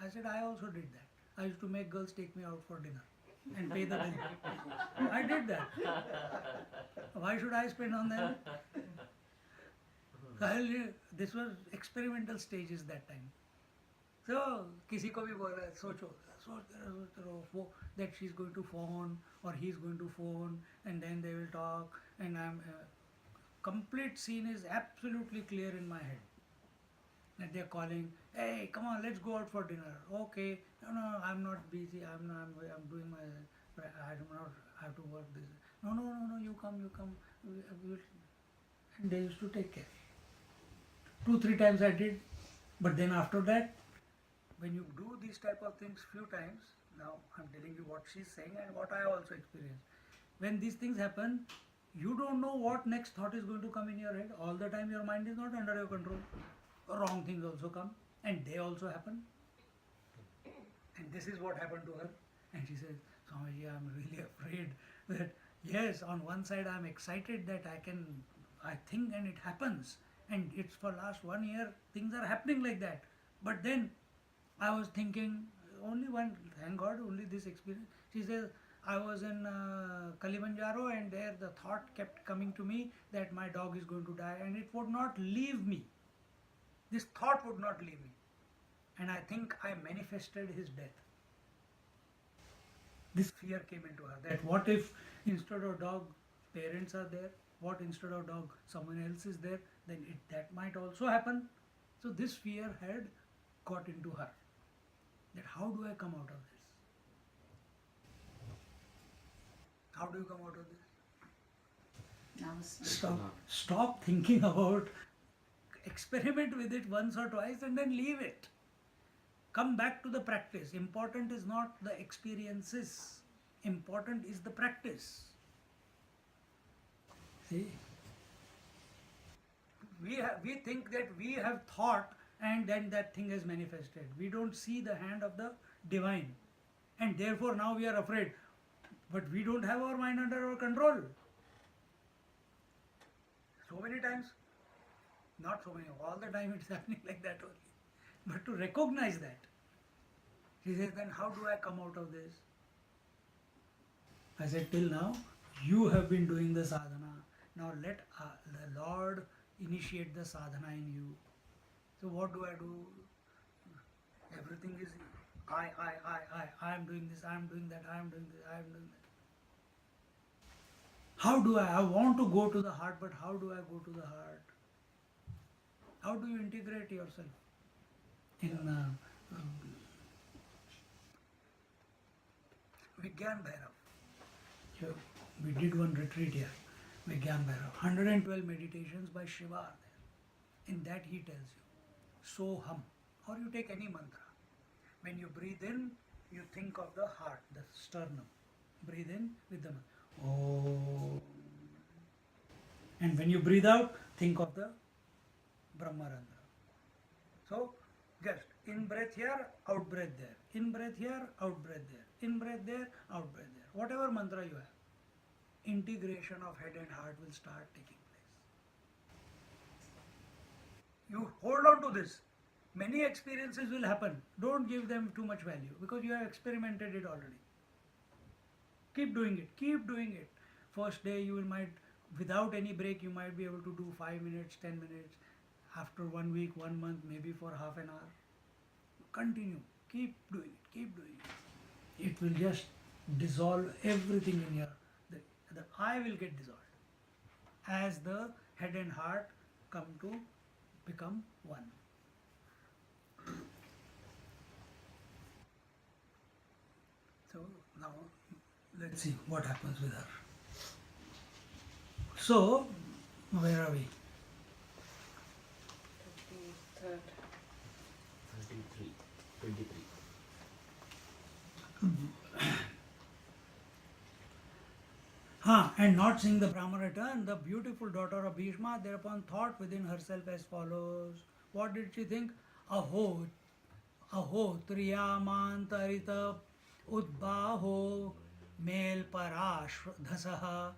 S1: I said, I also did that. I used to make girls take me out for dinner and pay the bill. I did that. Why should I spend on them? This was experimental stages that time. So, किसी को भी बोल रहा है सोचो that she's going to phone or he's going to phone and then they will talk and complete scene is absolutely clear in my head. That they're calling, hey, come on, let's go out for dinner. Okay, no, I'm not busy. I'm doing my, I have to work this. No, you come. And they used to take care. 2-3 times I did, but then after that, when you do these type of things few times, now I'm telling you what she's saying and what I also experienced. When these things happen, you don't know what next thought is going to come in your head. All the time your mind is not under your control. Wrong things also come and they also happen. And this is what happened to her. And she says, Swamiji, I'm really afraid that yes, on one side I'm excited that I think and it happens. And it's for last 1 year, things are happening like that. But then I was thinking, thank God, only this experience. She says, I was in Kilimanjaro and there the thought kept coming to me that my dog is going to die and it would not leave me. This thought would not leave me. And I think I manifested his death. This fear came into her that what if instead of dog, parents are there? What instead of dog, someone else is there? Then that might also happen. So this fear had got into her. That how do I come out of this? How do you come out of this? Stop thinking about, experiment with it once or twice and then leave it. Come back to the practice. Important is not the experiences. Important is the practice. See? We think that we have thought and then that thing has manifested. We don't see the hand of the divine. And therefore now we are afraid. But we don't have our mind under our control. So many times, not so many, all the time it's happening like that only. But to recognize that, she says, then how do I come out of this? I said, till now, you have been doing the sadhana. Now let the Lord initiate the sadhana in you. So what do? Everything is I am doing this, I am doing that, I am doing this, I am doing that. How do I want to go to the heart, but how do I go to the heart? How do you integrate yourself? In Vigyan Bhairav, we did one retreat here, Vigyan Bhairav, 112 meditations by Shiva are there. In that he tells you, Soham, or you take any mantra. When you breathe in, you think of the heart, the sternum. Breathe in with the mantra. Oh. And when you breathe out, think of the Brahmarandra. So, just in breath here, out breath there. In breath here, out breath there. In breath there, out breath there. Whatever mantra you have, integration of head and heart will start taking place. You hold on to this Many experiences will happen. Don't give them too much value because you have experimented it already. Keep doing it. Keep doing it. First day you will might, without any break, you might be able to do 5 minutes, 10 minutes. After 1 week, 1 month, maybe for half an hour. Continue. Keep doing it. Keep doing it. It will just dissolve everything in your. The I will get dissolved as the head and heart come to become one. So now let's see what happens with her. So, where are we?
S4: 23rd.
S3: 33, 23.
S1: And not seeing the Brahma return, the beautiful daughter of Bhishma thereupon thought within herself as follows. What did she think? Aho triyamantarita udbaho mel parashdhasaha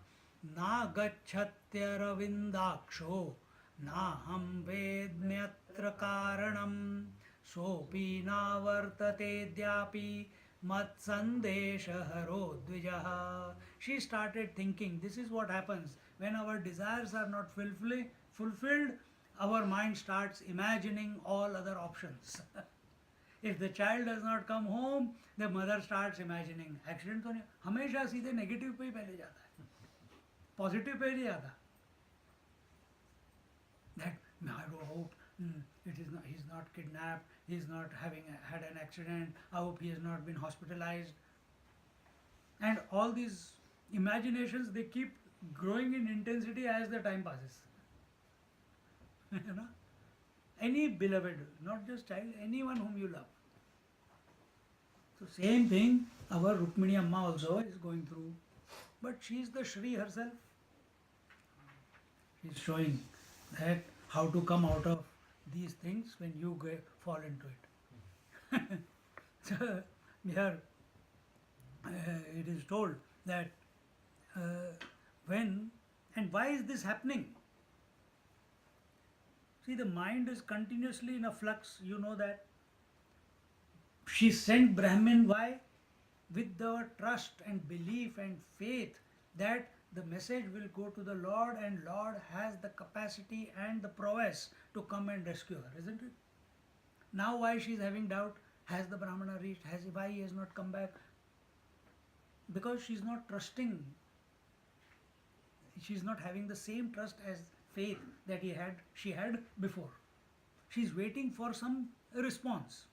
S1: na gacchatyaravindaksho na ham vedmyatra karanam sopi na vartate dyapi mat sandesha haro dvijaha. She started thinking, this is what happens when our desires are not fulfilled, our mind starts imagining all other options. If the child does not come home, the mother starts imagining accident तो नहीं, हमेशा सीधे negative पे ही पहले जाता है, positive pay नहीं जाता. That I hope it is not, he's not kidnapped, he's not had an accident, I hope he has not been hospitalized. And all these imaginations, they keep growing in intensity as the time passes. You know, any beloved, not just child, anyone whom you love. So same thing our Rukmini Amma also is going through, but she is the Shri herself. She is showing that how to come out of these things when you fall into it. So here it is told that when and why is this happening? See, the mind is continuously in a flux, you know that. She sent Brahmin, why? With the trust and belief and faith that the message will go to the Lord and Lord has the capacity and the prowess to come and rescue her, isn't it? Now why she is having doubt? Has the Brahmana reached? Why he has not come back? Because she is not trusting. She is not having the same trust as faith that she had before. She is waiting for some response.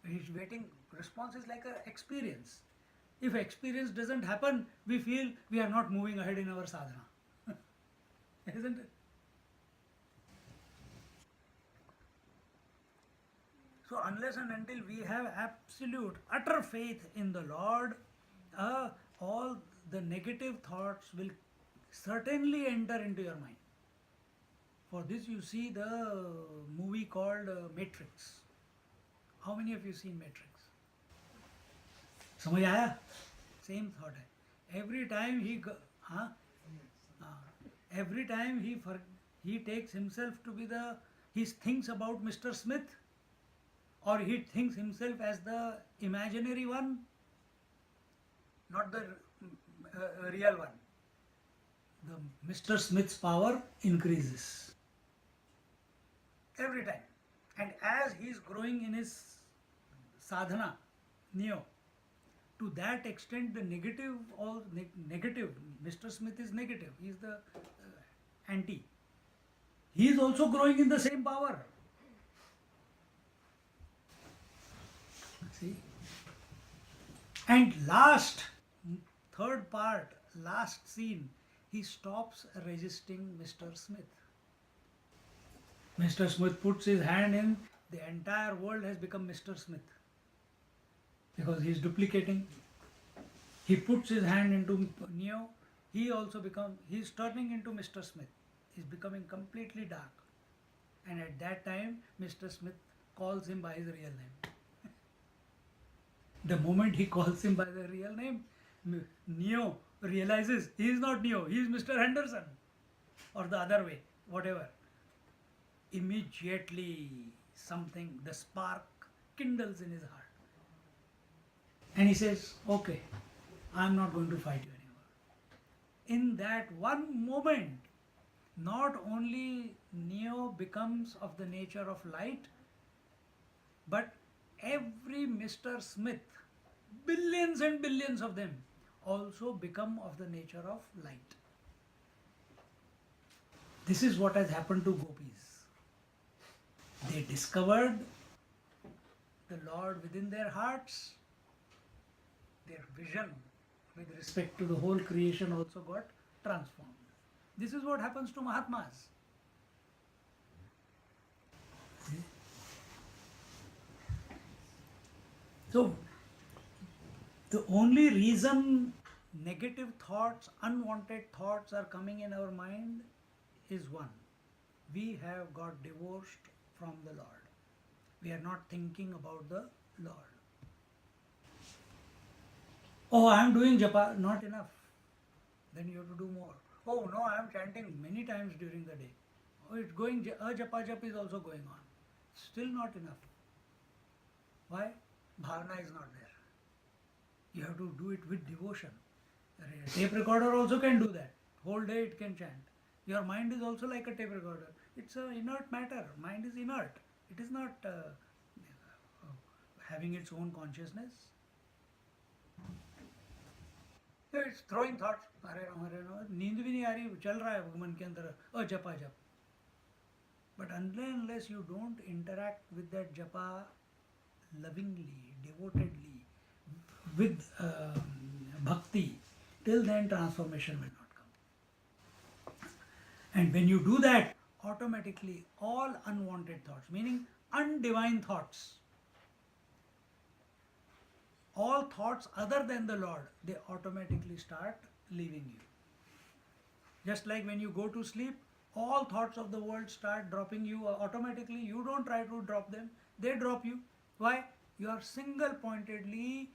S1: She's waiting. Response is like an experience. If experience doesn't happen, we feel we are not moving ahead in our sadhana. Isn't it? So unless and until we have absolute, utter faith in the Lord, all the negative thoughts will certainly enter into your mind. For this you see the movie called Matrix. How many of you seen Matrix? समझ आया? Same thought है. Every time every time he takes himself to be he thinks about Mr. Smith, or he thinks himself as the imaginary one, not the real one. The Mr. Smith's power increases every time, and as he is growing in his sadhana, neo, to that extent the negative, Mr. Smith is negative, he is the anti. He is also growing in the same power. See? And third part, last scene, he stops resisting Mr. Smith. Mr. Smith puts his hand in, the entire world has become Mr. Smith. Because he is duplicating. He puts his hand into Neo, he is turning into Mr. Smith. He is becoming completely dark. And at that time, Mr. Smith calls him by his real name. The moment he calls him by the real name, Neo realizes he is not Neo, he is Mr. Henderson. Or the other way, whatever. Immediately something, the spark kindles in his heart. And he says, okay, I'm not going to fight you anymore. In that one moment, not only Neo becomes of the nature of light, but every Mr. Smith, billions and billions of them, also become of the nature of light. This is what has happened to gopis. They discovered the Lord within their hearts. Their vision with respect to the whole creation also got transformed. This is what happens to Mahatmas. So, the only reason negative thoughts, unwanted thoughts are coming in our mind is one. We have got divorced from the Lord. We are not thinking about the Lord. Oh, I am doing japa, not enough. Then you have to do more. Oh no, I am chanting many times during the day. Oh, it's going, a japa jap is also going on. Still not enough. Why? Bhavana is not there. You have to do it with devotion. A tape recorder also can do that. Whole day it can chant. Your mind is also like a tape recorder. It's an inert matter. Mind is inert. It is not having its own consciousness. It's throwing thoughts. अरे नींद भी नहीं आ रही, चल रहा है मन के अंदर जपा जप. But unless you don't interact with that japa lovingly, devotedly, with bhakti, till then transformation will not come. And when you do that, automatically all unwanted thoughts, meaning undivine thoughts, all thoughts other than the Lord, they automatically start leaving you. Just like when you go to sleep, all thoughts of the world start dropping you automatically. You don't try to drop them, they drop you. Why? You are single pointedly,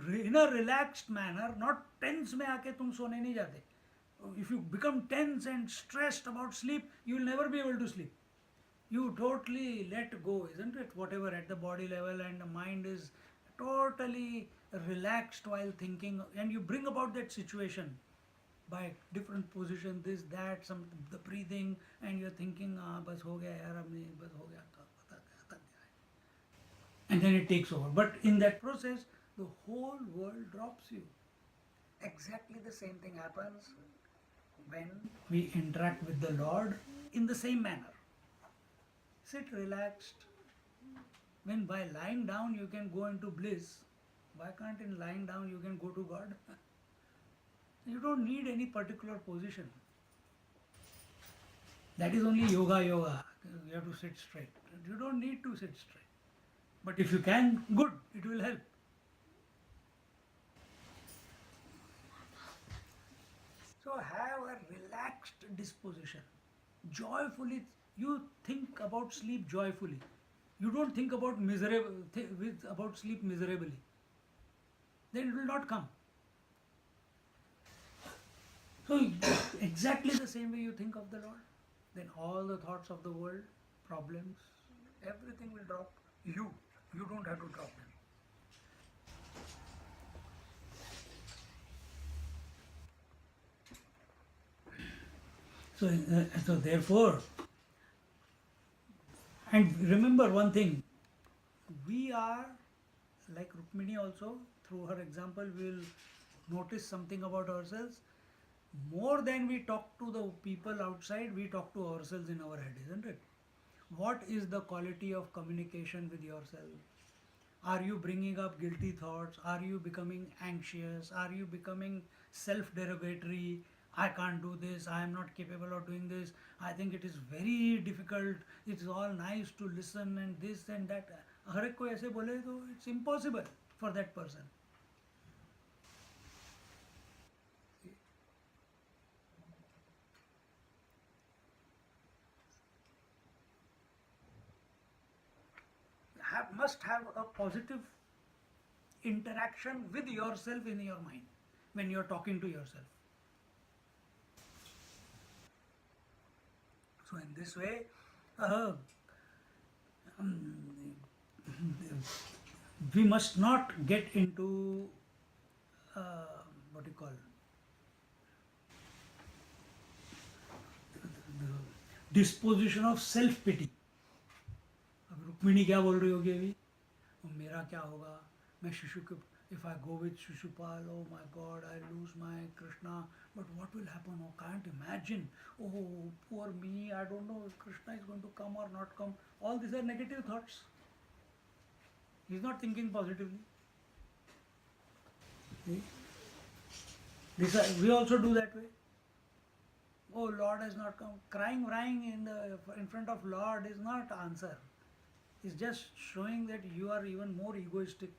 S1: in a relaxed manner, not tense में आके तुम सोने नहीं जाते. If you become tense and stressed about sleep, you will never be able to sleep. You totally let go, isn't it? Whatever at the body level, and the mind is totally relaxed while thinking, and you bring about that situation by different position, this, that, some the breathing, and you're thinking, bas ho gaya yaar, ab nahi, bas ho gaya, thak gaya. And then it takes over. But in that process, the whole world drops you. Exactly the same thing happens when we interact with the Lord in the same manner. Sit relaxed. When by lying down you can go into bliss, why can't in lying down you can go to God? You don't need any particular position. That is only yoga. You have to sit straight. You don't need to sit straight. But if you can, good, it will help. So have a relaxed disposition. Joyfully, you think about sleep joyfully. You don't think about about sleep miserably. Then it will not come. So exactly the same way you think of the Lord, then all the thoughts of the world, problems, everything will drop. You don't have to drop them. So therefore, and remember one thing, we are, like Rukmini also, through her example, will notice something about ourselves. More than we talk to the people outside, we talk to ourselves in our head, isn't it? What is the quality of communication with yourself? Are you bringing up guilty thoughts? Are you becoming anxious? Are you becoming self-derogatory? I can't do this, I am not capable of doing this, I think it is very difficult, it's all nice to listen and this and that. हर एक को ऐसे बोले तो it's impossible for that person. Must have a positive interaction with yourself in your mind when you are talking to yourself. So in this way, we must not get into what you call the disposition of self pity. अब रुक्मिणी क्या बोल रही होगी अभी, मेरा क्या होगा, मैं शिशु के, if I go with Shishupal, oh my God, I lose my Krishna, but what will happen? Oh, can't imagine. Oh, poor me, I don't know if Krishna is going to come or not come. All these are negative thoughts. He is not thinking positively. See? We also do that way. Oh, Lord has not come. Crying in front of Lord is not answer. It's just showing that you are even more egoistic.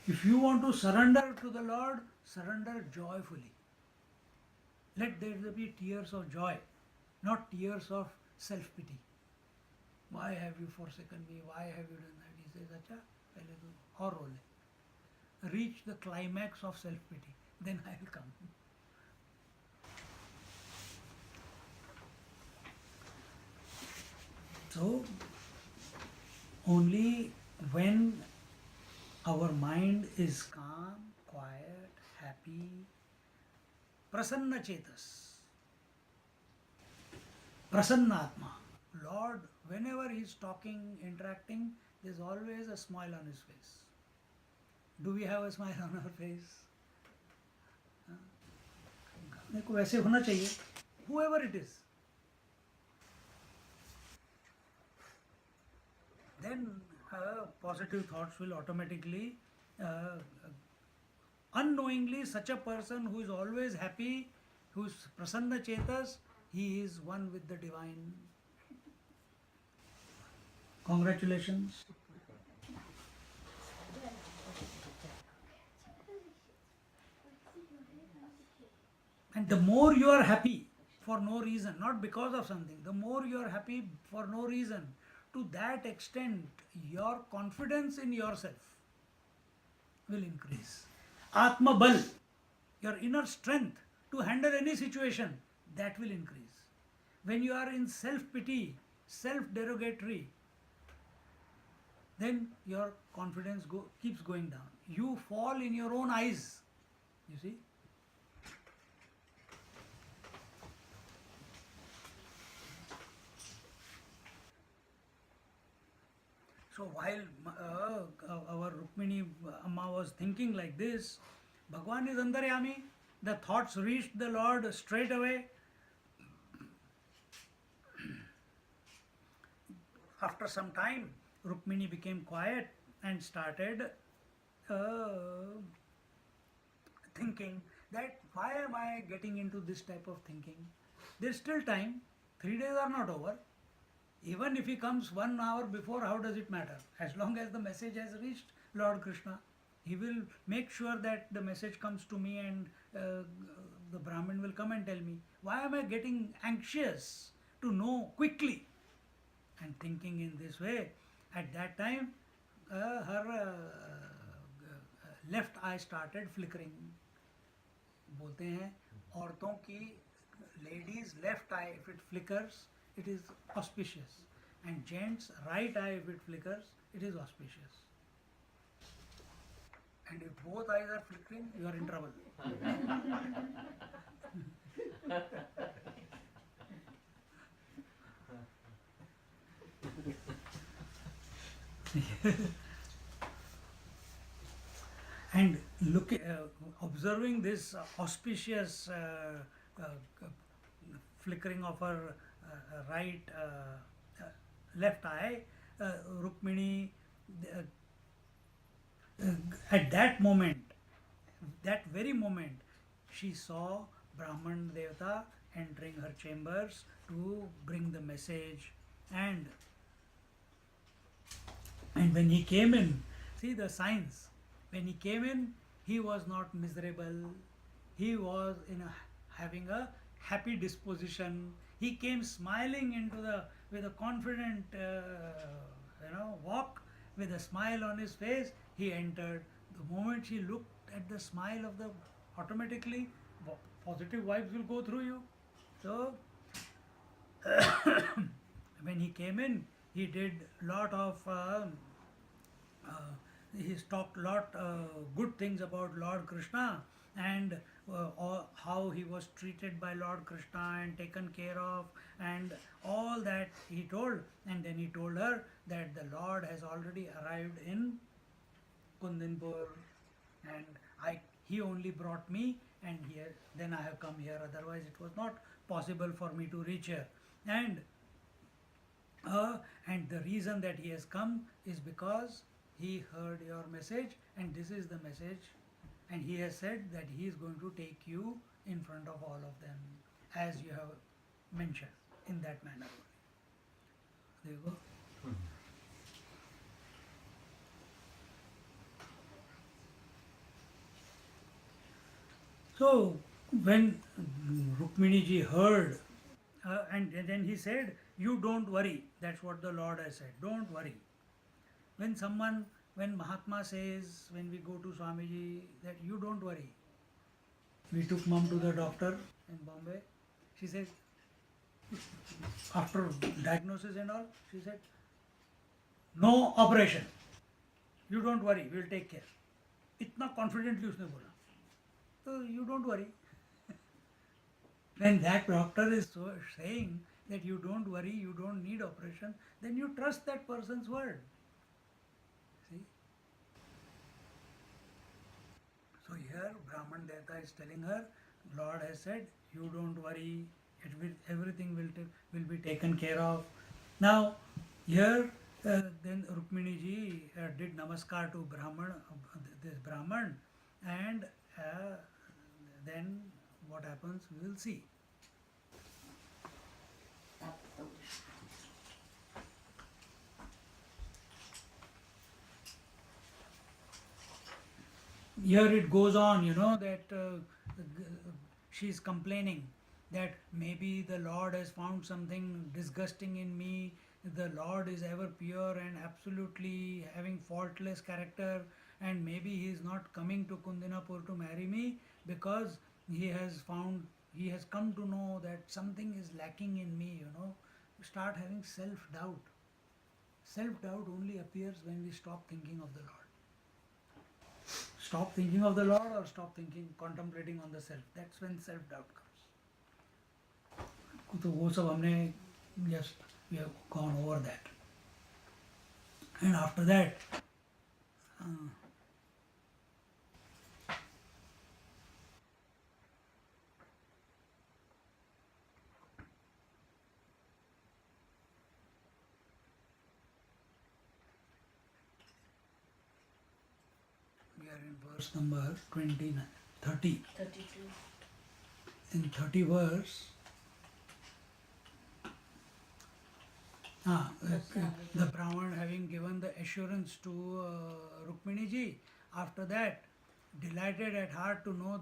S1: If you want to surrender to the Lord, surrender joyfully. Let there be tears of joy, not tears of self-pity. Why have you forsaken me? Why have you done that? He says, Acha, pehle to aur ro le. Reach the climax of self-pity, then I will come. So, only when our mind is calm, quiet, happy, prasanna chetas, prasannatma, Lord, whenever he is talking, interacting, there is always a smile on his face. Do we have a smile on our face? देखो वैसे होना चाहिए, whoever it is. Then positive thoughts will automatically, unknowingly, such a person who is always happy, who is prasanna chetas, he is one with the divine. Congratulations. And the more you are happy for no reason, not because of something, the more you are happy for no reason, to that extent your confidence in yourself will increase. Atma bal, your inner strength to handle any situation, that will increase. When you are in self-pity, self-derogatory, then your confidence keeps going down. You fall in your own eyes, you see. So while our Rukmini Amma was thinking like this, Bhagwan is Antaryami, the thoughts reached the Lord straight away. After some time, Rukmini became quiet and started thinking that why am I getting into this type of thinking? There's still time, 3 days are not over. Even if he comes 1 hour before, how does it matter? As long as the message has reached Lord Krishna, he will make sure that the message comes to me and the Brahmin will come and tell me. Why am I getting anxious to know quickly? And thinking in this way, at that time, her left eye started flickering. बोलते हैं औरतों की, ladies left eye, if it flickers, it is auspicious, and gents right eye, if it flickers, it is auspicious. And if both eyes are flickering, you are in trouble. And look, observing this auspicious flickering of her left eye, Rukmini, at that moment, that very moment, she saw Brahman Devata entering her chambers to bring the message, and when he came in, see the signs. When he came in, he was not miserable. He was having a happy disposition. He came smiling with a confident, walk, with a smile on his face. He entered. The moment she looked at the smile automatically positive vibes will go through you. So when he came in, he did lot of he's talked lot good things about Lord Krishna and how he was treated by Lord Krishna and taken care of, and all that he told. And then he told her that the Lord has already arrived in Kundinpur, and he only brought me, and here then I have come here. Otherwise, it was not possible for me to reach here. And the reason that he has come is because he heard your message, and this is the message, and he has said that he is going to take you in front of all of them, as you have mentioned, in that manner. There you go. So when Rukmini ji heard, and then he said, "You don't worry." That's what the Lord has said. Don't worry. When Mahatma says, when we go to Swamiji, that you don't worry. We took mom to the doctor in Bombay. She said, after diagnosis and all, she said, "No operation. You don't worry. We'll take care." इतना confidently उसने बोला. So you don't worry. When that doctor is saying that you don't worry, you don't need operation, then you trust that person's word. See? So here Brahman Devta is telling her, Lord has said, you don't worry, everything will be taken care of. Now here then Rukmini ji did namaskar to this Brahman, and then what happens we will see. Here it goes on, that she is complaining that maybe the Lord has found something disgusting in me. The Lord is ever pure and absolutely having faultless character, and maybe he is not coming to Kundinapur to marry me because he has come to know that something is lacking in me. You start having self-doubt. Self-doubt only appears when we stop thinking of the Lord. Stop thinking of the Lord or stop contemplating on the self. That's when self-doubt comes. तो वो सब हमने just we have gone over that. And after that, we are in verse number 30.
S5: 32.
S1: In 30 verse, the Brahman having given the assurance to Rukmini ji, after that, delighted at heart to know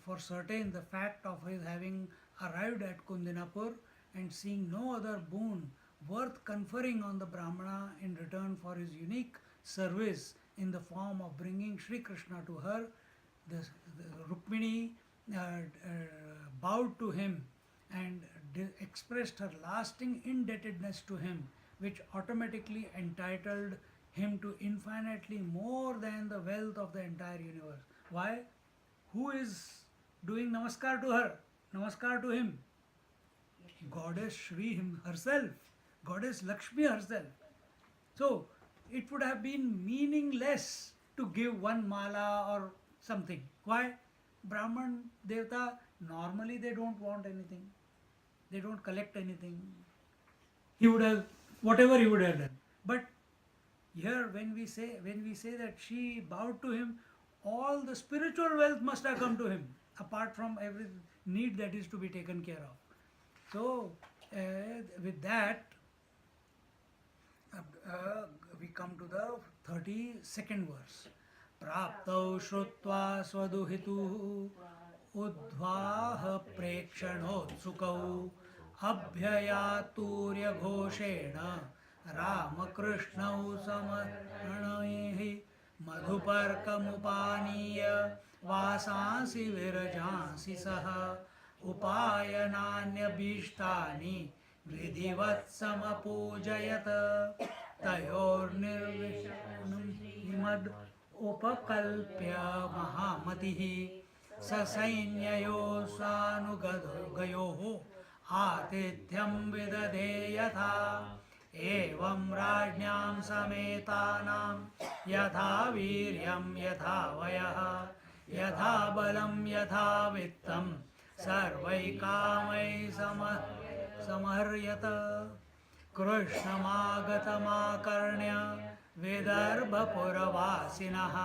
S1: for certain the fact of his having arrived at Kundinapur, and seeing no other boon worth conferring on the Brahmana in return for his unique service in the form of bringing Sri Krishna to her, the Rukmini bowed to him and expressed her lasting indebtedness to him, which automatically entitled him to infinitely more than the wealth of the entire universe. Why? Who is doing namaskar to her? Namaskar to him? Goddess Shri herself, Goddess Lakshmi herself. So it would have been meaningless to give one mala or something. Why? Brahman Devta, normally they don't want anything. They don't collect anything. He would have, whatever he would have done. But here when we say that she bowed to him, all the spiritual wealth must have come to him, apart from every need that is to be taken care of. So with that, we come to the 32nd verse. Praptau shrutva swaduhitu udvaha prekshanot abhyayaturya ghoshena ramakrishnau samaranayehi madhuparkamupaniya वासांसि विरजांसि सह उपायनान्यभीष्टानि विधिवत् समपूजयत तयोर्निर्विषमद् उपकल्प्य महामतिः ससैन्ययोः सानुगयोः आतिथ्यं विदधे यथा एवं राज्ञां समेतानां यथा वीर्यं यथा वयः यथा बलं यथा वित्तं सर्वैकामैः समर्यत कृष्णमागतमाकर्ण्य विदर्भपुरवासिनः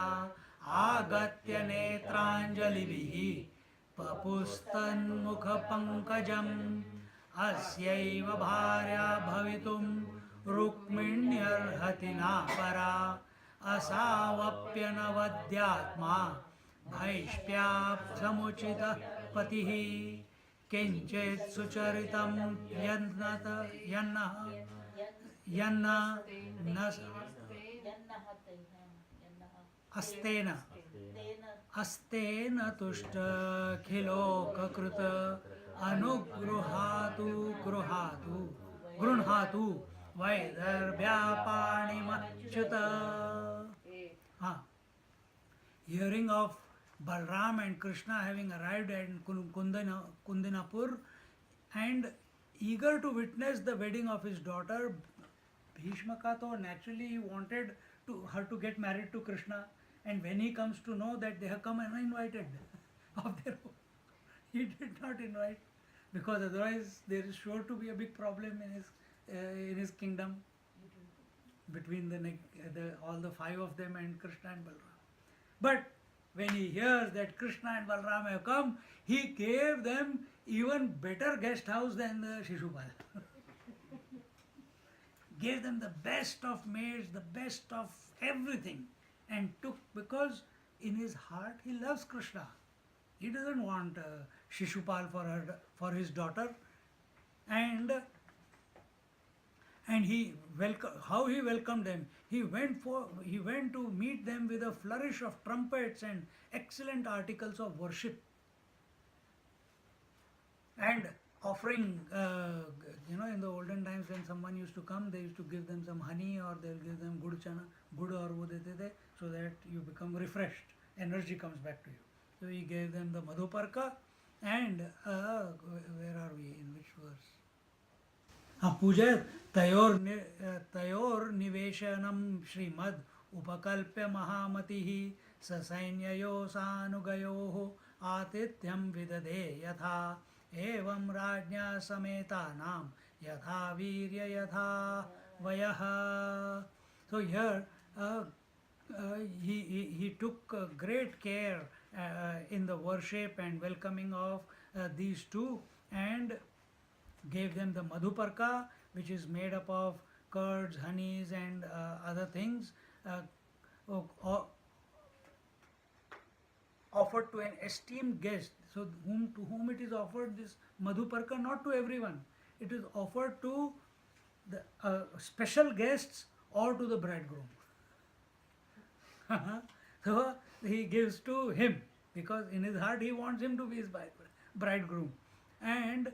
S1: आगत्य नेत्राञ्जलिभिः पपुस्तन्मुखपङ्कजम् अस्यैव भार्या भवितुं रुक्मिण्यर्हति नापरा असावप्यनवद्यात्मा भैष्प्याप्समुचितः पतिः किञ्चित् सुचरितं यन्न न अस्तेन अस्तेन तुष्टखिलोककृत अनुगृहातु गृह्णातु वैदर्भ्यापाणिमच्युत. Hearing of Balram and Krishna having arrived at Kundinapur and eager to witness the wedding of his daughter, Bhishmaka naturally wanted her to get married to Krishna, and when he comes to know that they have come uninvited of their own, he did not invite, because otherwise there is sure to be a big problem in his kingdom between all the five of them and Krishna and Balram. But when he hears that Krishna and Balram have come, he gave them even better guest house than the Shishupal. Gave them the best of maids, the best of everything, and took, because in his heart he loves Krishna. He doesn't want Shishupal for his daughter, and how he welcomed them. He went to meet them with a flourish of trumpets and excellent articles of worship, and offering, in the olden times when someone used to come, they used to give them some honey, or they'll give them gud or wo dete the, so that you become refreshed, energy comes back to you. So he gave them the madhuparka, and where are we, in which verse? पूजयत तयोर निवेशनम Shrimad उपकल्प्य महामतिः ससैन्ययो सानुगयोः आतिथ्यं विदधे यथा एवं राज्ञा समेतानां यथा वीर्य यथा वयः. So here he took great care in the worship and welcoming of these two, and gave them the madhuparka, which is made up of curds, honeys, and other things, offered to an esteemed guest. So to whom it is offered, this madhuparka? Not to everyone. It is offered to the special guests or to the bridegroom. So he gives to him, because in his heart he wants him to be his bridegroom. And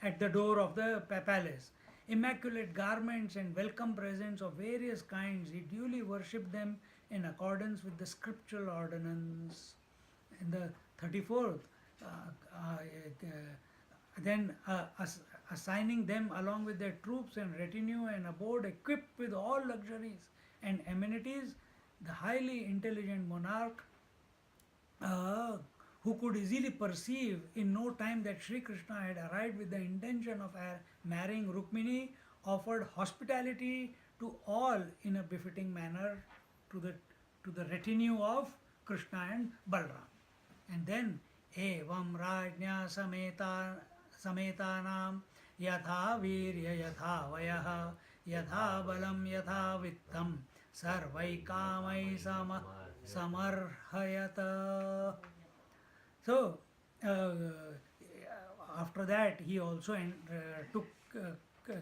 S1: at the door of the palace, immaculate garments and welcome presents of various kinds, he duly worshipped them in accordance with the scriptural ordinance. In the 34th, then assigning them along with their troops and retinue and abode equipped with all luxuries and amenities, the highly intelligent monarch, who could easily perceive in no time that Sri Krishna had arrived with the intention of marrying Rukmini, offered hospitality to all in a befitting manner to the retinue of Krishna and Balram. And then evam rajnya sametanam yatha virya yatha vayah yatha balam yatha vittam sarvai kamai samarhayata. So after that he also took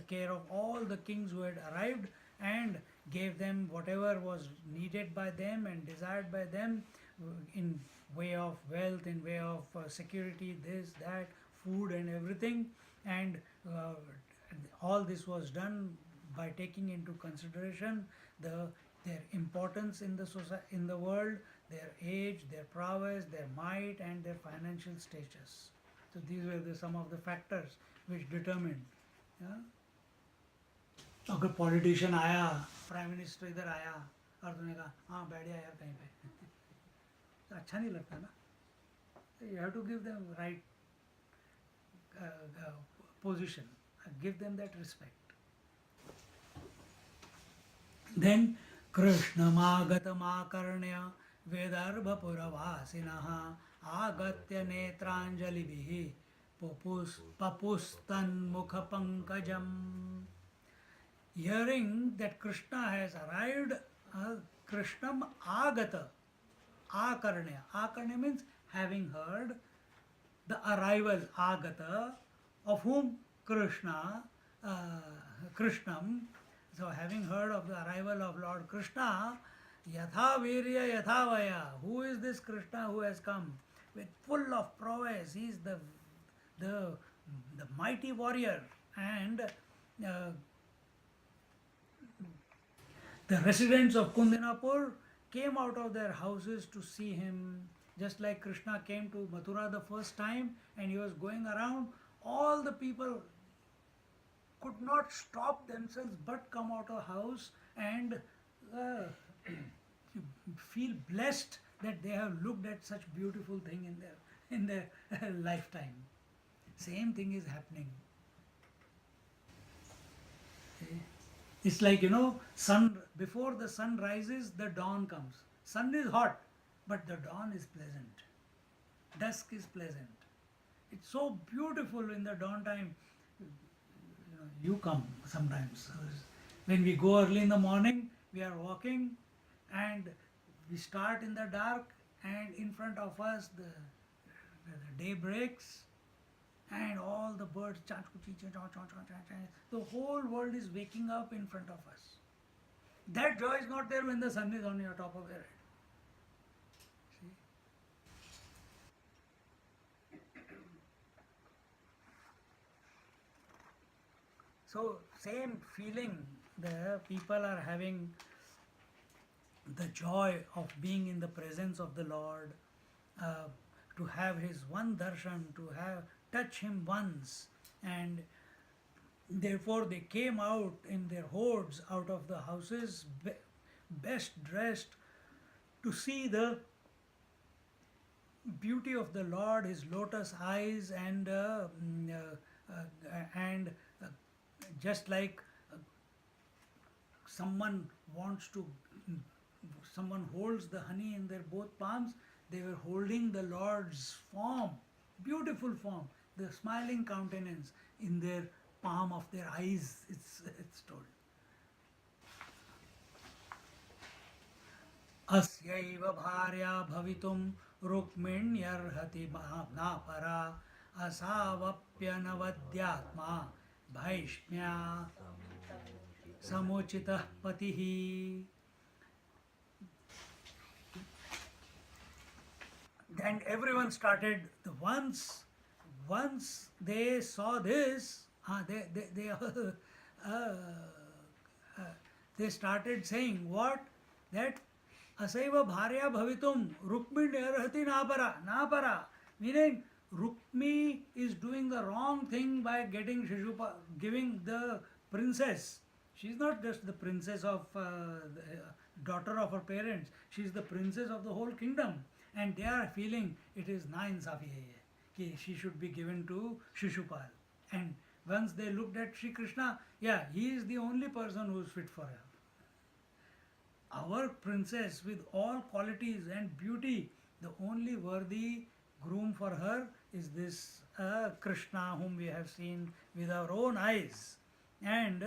S1: care of all the kings who had arrived, and gave them whatever was needed by them and desired by them in way of wealth, in way of security, this, that, food and everything. And all this was done by taking into consideration their importance in the in the world, their age, their prowess, their might, and their financial status. So these were some of the factors which determined. Yeah? अगर politician आया, prime minister इधर आया और तूने कहा हाँ बैठ जा यार कहीं पे, तो अच्छा नहीं लगता ना. You have to give them right position, give them that respect. Then कृष्णमागतमाकर्ण्य वेदर्भपुरवासिनः आगत्य नेत्राञ्जलिभिः पपुस्तन्मुखपङ्कजम्. Hearing that Krishna has arrived, Krishnam agata, akarnya. Akarnya means having heard the arrival, agata, of whom? Krishna, Krishnam. So having heard of the arrival of Lord Krishna, yatha virya yatha vaya. Who is this Krishna who has come? With full of prowess, he is the mighty warrior, and the residents of Kundinapur came out of their houses to see him, just like Krishna came to Mathura the first time and he was going around. All the people could not stop themselves but come out of house and feel blessed that they have looked at such beautiful thing in their lifetime. Same thing is happening. Okay. It's like, sun, before the sun rises, the dawn comes. Sun is hot, but the dawn is pleasant. Dusk is pleasant. It's so beautiful in the dawn time. You come sometimes. When we go early in the morning, we are walking and we start in the dark, and in front of us the day breaks and all the birds, the whole world is waking up in front of us. That joy is not there when the sun is on your top of your head. See? So same feeling the people are having, the joy of being in the presence of the Lord, to have his one darshan, to touch him once, and therefore they came out in their hordes out of the houses, best dressed, to see the beauty of the Lord, his lotus eyes, and just like someone holds the honey in their both palms, they were holding the Lord's form, beautiful form, the smiling countenance in their palm of their eyes, it's told. Asyaiva bharya bhavitum rukminyarhati napara asavapyanavadyatma bhaishmya samuchitah patihi. And everyone started, once they saw this, they started saying what? That asaiva bharya bhavitum rukmini arhati napara, meaning Rukmi is doing the wrong thing by getting giving the princess. She is not just the princess of the daughter of her parents, she is the princess of the whole kingdom. And they are feeling it is nainsafi hai, she should be given to Shishupal. And once they looked at Sri Krishna, yeah, he is the only person who is fit for her. Our princess with all qualities and beauty, the only worthy groom for her is this Krishna whom we have seen with our own eyes. And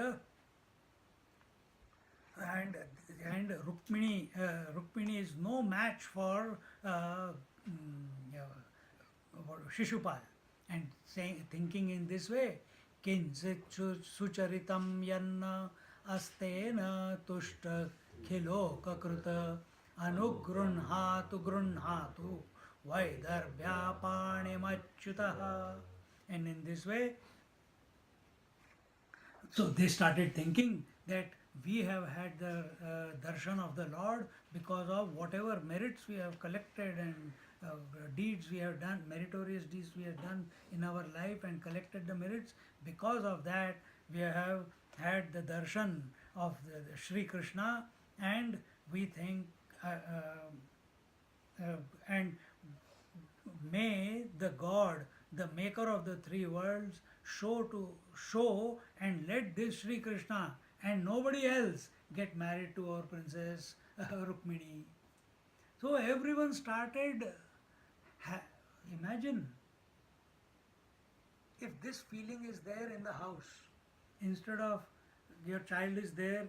S1: Rukmini is no match for Shishupal. And thinking in this way, Kinsit sucharitam yanna astena tushta khilokakruta anugruhnatu gruhnatu vaidarbhyapanimachyutaha. And in this way, so they started thinking that we have had the darshan of the Lord because of whatever merits we have collected and deeds we have done, meritorious deeds we have done in our life and collected the merits. Because of that, we have had the darshan of the Sri Krishna, and we think, and may the God, the maker of the three worlds, show and let this Sri Krishna and nobody else get married to our princess Rukmini. So everyone started. Imagine if this feeling is there in the house, instead of your child is there,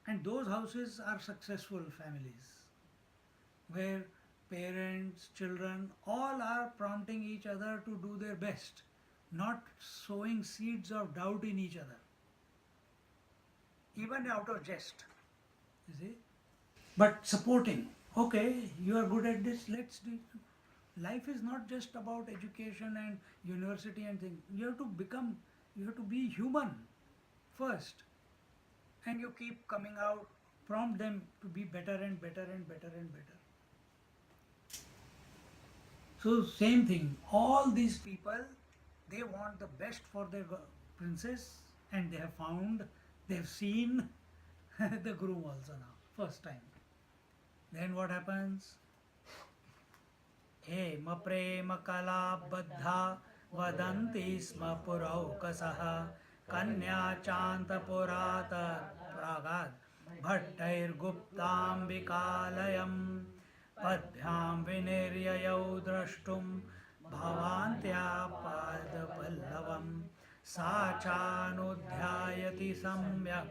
S1: and those houses are successful families where parents, children, all are prompting each other to do their best, not sowing seeds of doubt in each other, even out of jest. You see? But supporting, okay, you are good at this, let's do it. Life is not just about education and university and things. You have to be human first. And you keep coming out, prompt them to be better and better and better and better. So same thing, all these people, they want the best for their princess, and they have seen the groom also now, first time. Then what happens? Hema prema kala baddha vadanti sma puraukasah kanya chanta purata pragad bhattair guptambikalayam padbhyam viniryayau drashtum bhavantya padapallavam sa chanudhyayati samyak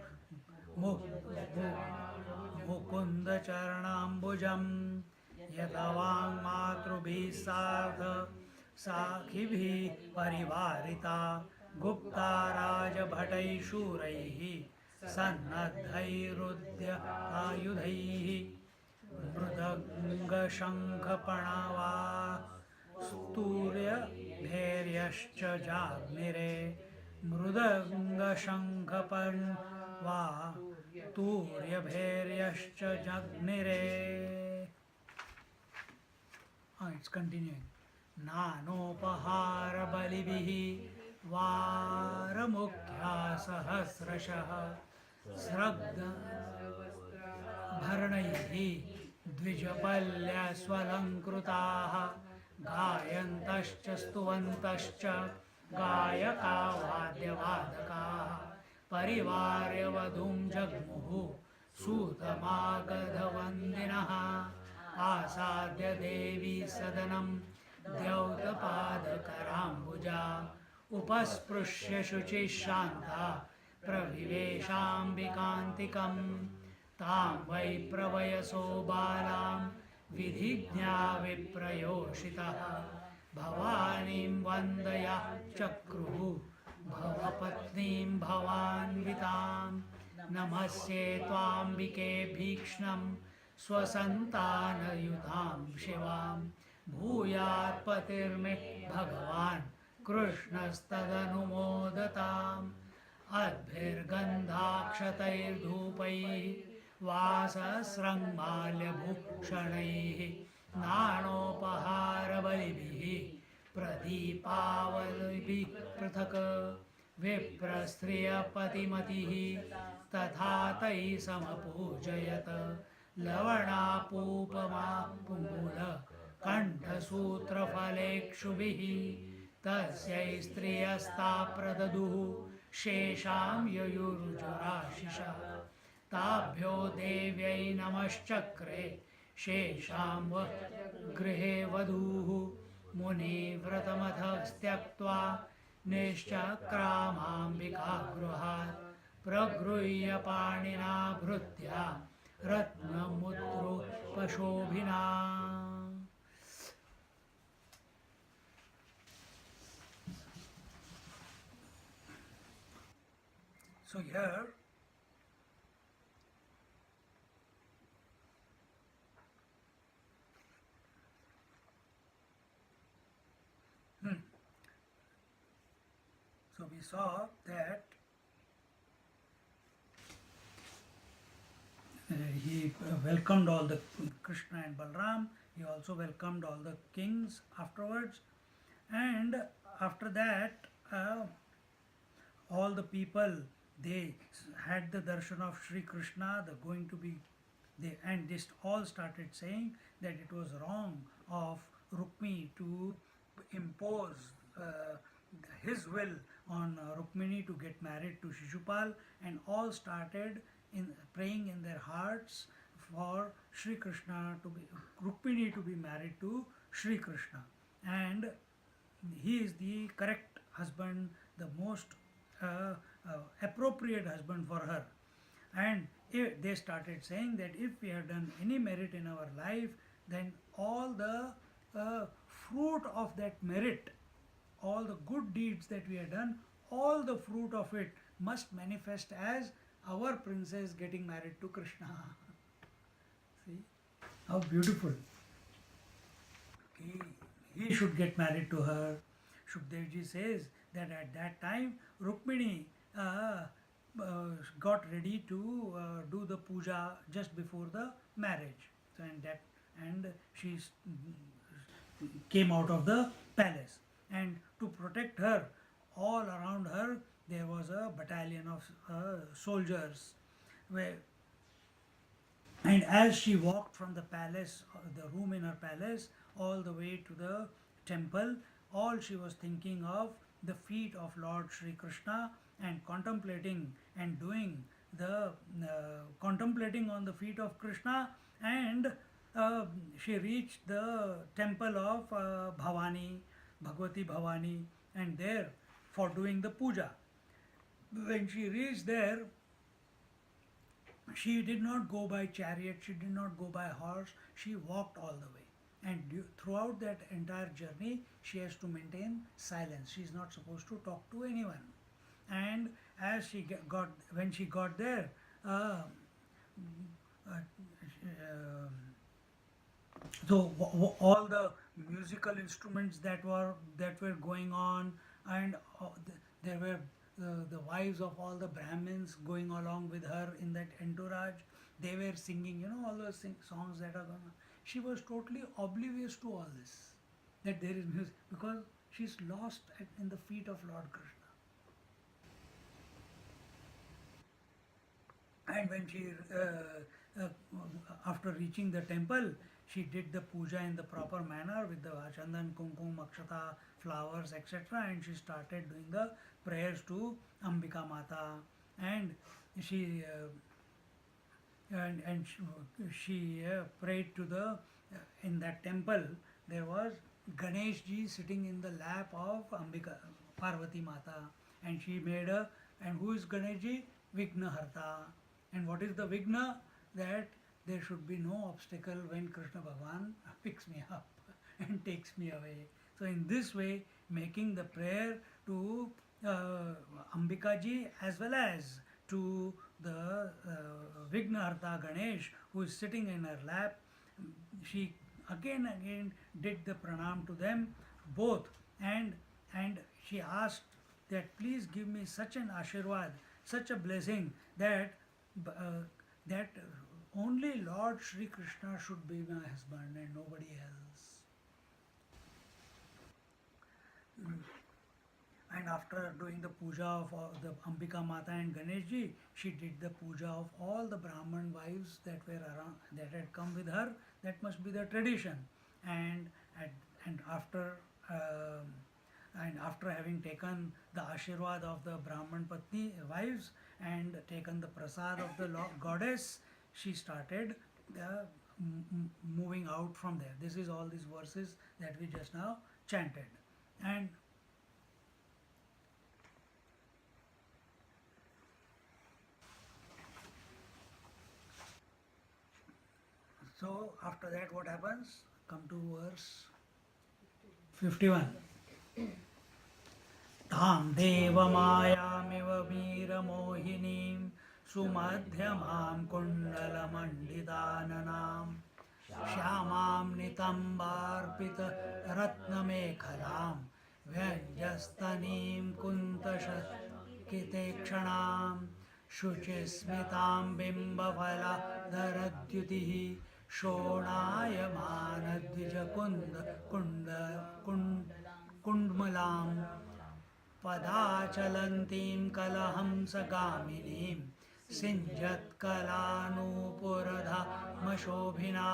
S1: mukunda charanambujam yatavang matrubhi sartha sakibhi parivarita gupta raja bhatai shuraihi sannadhairudya ayudhaihi mrudanga shankha panava sturya bhairyascha jagnire mrudanga shankha panava turya bhairyascha jagnire. It's continuing. Nanopahara balibihi varamukya sahasrashah sragda bharanaihi dvijapalya swalankrutaha gayantascha stuvantascha gayaka vadyavadakaha parivarya vadhum jagmuhu sutamagadhavandinaha आसाद्य देवी सदनं द्यौतपादकराम्बुजा उपस्पृश्य शुचिः शान्ता प्रविवेशाम्बिकान्तिकं तां वै प्रवयसो बालां विधिज्ञा विप्रयोषितः भवानीं वन्दया चक्रुः भवपत्नीं भवान्वितां नमस्ये त्वाम्बिके भीक्ष्णं स्वसन्तानयुतां शिवां भूयात् पतिर्मे भगवान् कृष्णस्तदनुमोदताम् अद्भिर्गन्धाक्षतैर्धूपैः वासस्रङ्माल्यभूषणैः नाणोपहारबलिभिः प्रदीपावलिभिः पृथक् विप्रस्त्रियपतिमतिः तथा तैः समपूजयत लवणापूपमा पुङ्गुल कण्ठसूत्रफलेक्षुभिः तस्यै स्त्रियस्ता प्रददुः शेषां ययुर्जुराशिषः ताभ्यो देव्यै नमश्चक्रे शेषां गृहे वधूः मुनिव्रतमथ त्यक्त्वा निश्चक्रामाम्बिका गृहात् प्रगृह्य पाणिना भृत्या रत्नमुद्रोपशोभिना. So here we saw that he welcomed all the Krishna and Balram. He also welcomed all the kings afterwards, and after that, all the people, they had the darshan of Sri Krishna. The going to be, and they all started saying that it was wrong of Rukmini to impose his will on Rukmini to get married to Shishupal, and all started in praying in their hearts for Sri Krishna to be, Rukmini to be married to Sri Krishna, and he is the correct husband, the most appropriate husband for her. And they started saying that if we have done any merit in our life, then all the fruit of that merit, all the good deeds that we have done, all the fruit of it must manifest as our princess getting married to Krishna. See how beautiful. He should get married to her. Shukdevji says that at that time Rukmini got ready to do the puja just before the marriage. So and she came out of the palace, and to protect her, all around her there was a battalion of soldiers. And as she walked from the palace, the room in her palace, all the way to the temple, all she was thinking of the feet of Lord Sri Krishna, and contemplating and doing the contemplating on the feet of Krishna, and she reached the temple of Bhavani, Bhagwati Bhavani, and there for doing the puja. When she reached there, she did not go by chariot, she did not go by horse, she walked all the way. And throughout that entire journey, she has to maintain silence. She is not supposed to talk to anyone. And as she when she got there, so all the musical instruments that were going on, and there were the wives of all the Brahmins going along with her in that entourage. They were singing, all those songs that are going on. She was totally oblivious to all this, that there is music, because she's lost in the feet of Lord Krishna. And when she, after reaching the temple, she did the puja in the proper manner with the chandan, kumkum, akshata, flowers, etc. And she started doing the prayers to Ambika Mata. And she she prayed to the in that temple. There was Ganesh ji sitting in the lap of Ambika Parvati Mata, and she made a, and who is Ganesh ji? Vigna Harta. And what is the Vigna? That there should be no obstacle when Krishna Bhagavan picks me up and takes me away. So in this way, making the prayer to Ambika ji as well as to the Vignaharta Ganesh, who is sitting in her lap, she again did the pranam to them both, and she asked that please give me such an ashirwad, such a blessing, that that only Lord Sri Krishna should be my husband and nobody else. And after doing the puja of the Ambika Mata and Ganeshji, she did the puja of all the Brahman wives that were around, that had come with her. That must be the tradition. And after having taken the Ashirwad of the Brahman Patni wives and taken the prasad of the goddess, she started moving out from there. This is all these verses that we just now chanted. And so after that what happens? Come to verse 51. Tam deva mayamiva veera mohinim sumadhyamam kundala mandidananam shyamam nitambarpita ratnamekhalam व्यञ्जस्तनीं कुन्तशकिते क्षणां शुचिस्मितां बिम्बफलाधरद्युतिः शोणायमानद्विजकुण्डलां पदाचलन्तीं कलहंसगामिनीं सिञ्जत्कलानूपुरधामशोभिना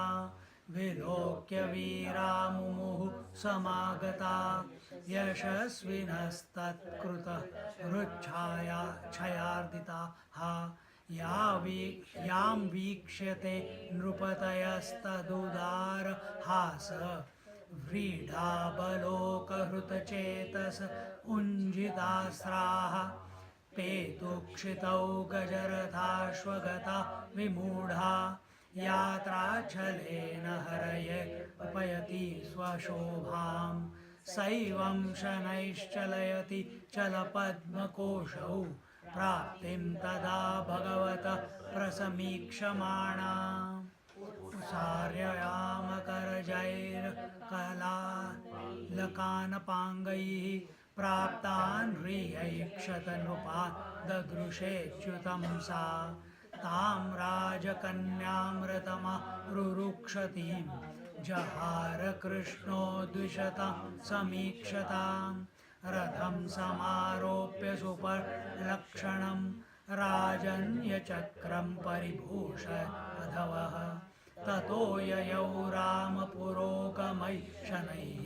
S1: विलोक्य वीरामुमुः समागता यशस्विनस्तत्कृतः छयार्दिताः यां वीक्ष्यते नृपतयस्तदुदारहास व्रीडाबलोकहृतचेतस उञ्जितास्राः पेतुक्षितौ गजरथाश्वगता विमूढा यात्राचलेन हरये उपयति स्वशोभां सैवं शनैश्चलयति चलपद्मकोशौ प्राप्तिं तदा भगवतः प्रसमीक्षमाणा सार्ययामकरजैर्कलालकानपाङ्गैः प्राप्तान् ह्रियैक्षतनृपान् ददृशेच्युतं सा तां राजकन्यामृतमरुरुक्षतीं जहार कृष्णो द्विषतां समीक्षतां रथं समारोप्य सुपलक्षणं राजन्यचक्रं परिभूषयधवः ततो ययौ रामपुरोगमै शनैः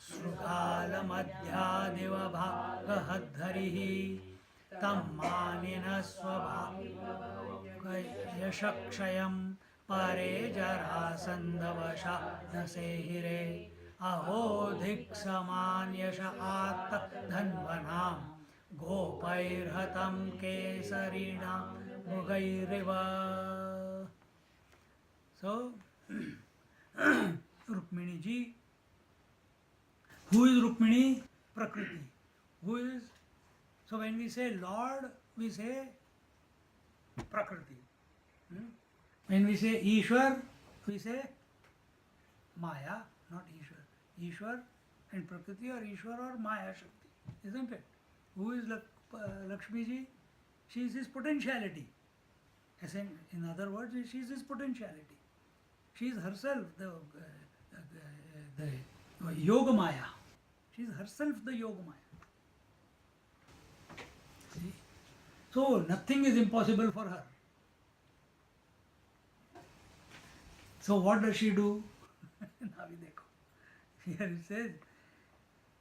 S1: शृगालमध्यादिवभागहद्धरिः तं मानिनः स्वभावयशक्षयं परे जरासन्धवशा न सेहिरे अहोधिक्समान् यश आत्तधन्वनां गोपैर्हतं केसरिणां मृगैरिव. So, Rukmini ji. Who is Rukmini? Prakriti. Who is? So when we say Lord, we say Prakriti. When we say Ishwar, we say Maya, not Ishwar. Ishwar and Prakriti or Ishwar or Maya Shakti, isn't it? Who is Lakshmi ji? She is his potentiality. In other words, she is his potentiality. She is herself the Yoga Maya. She is herself the Yoga Maya. See? So nothing is impossible for her. So what does she do? Here it says,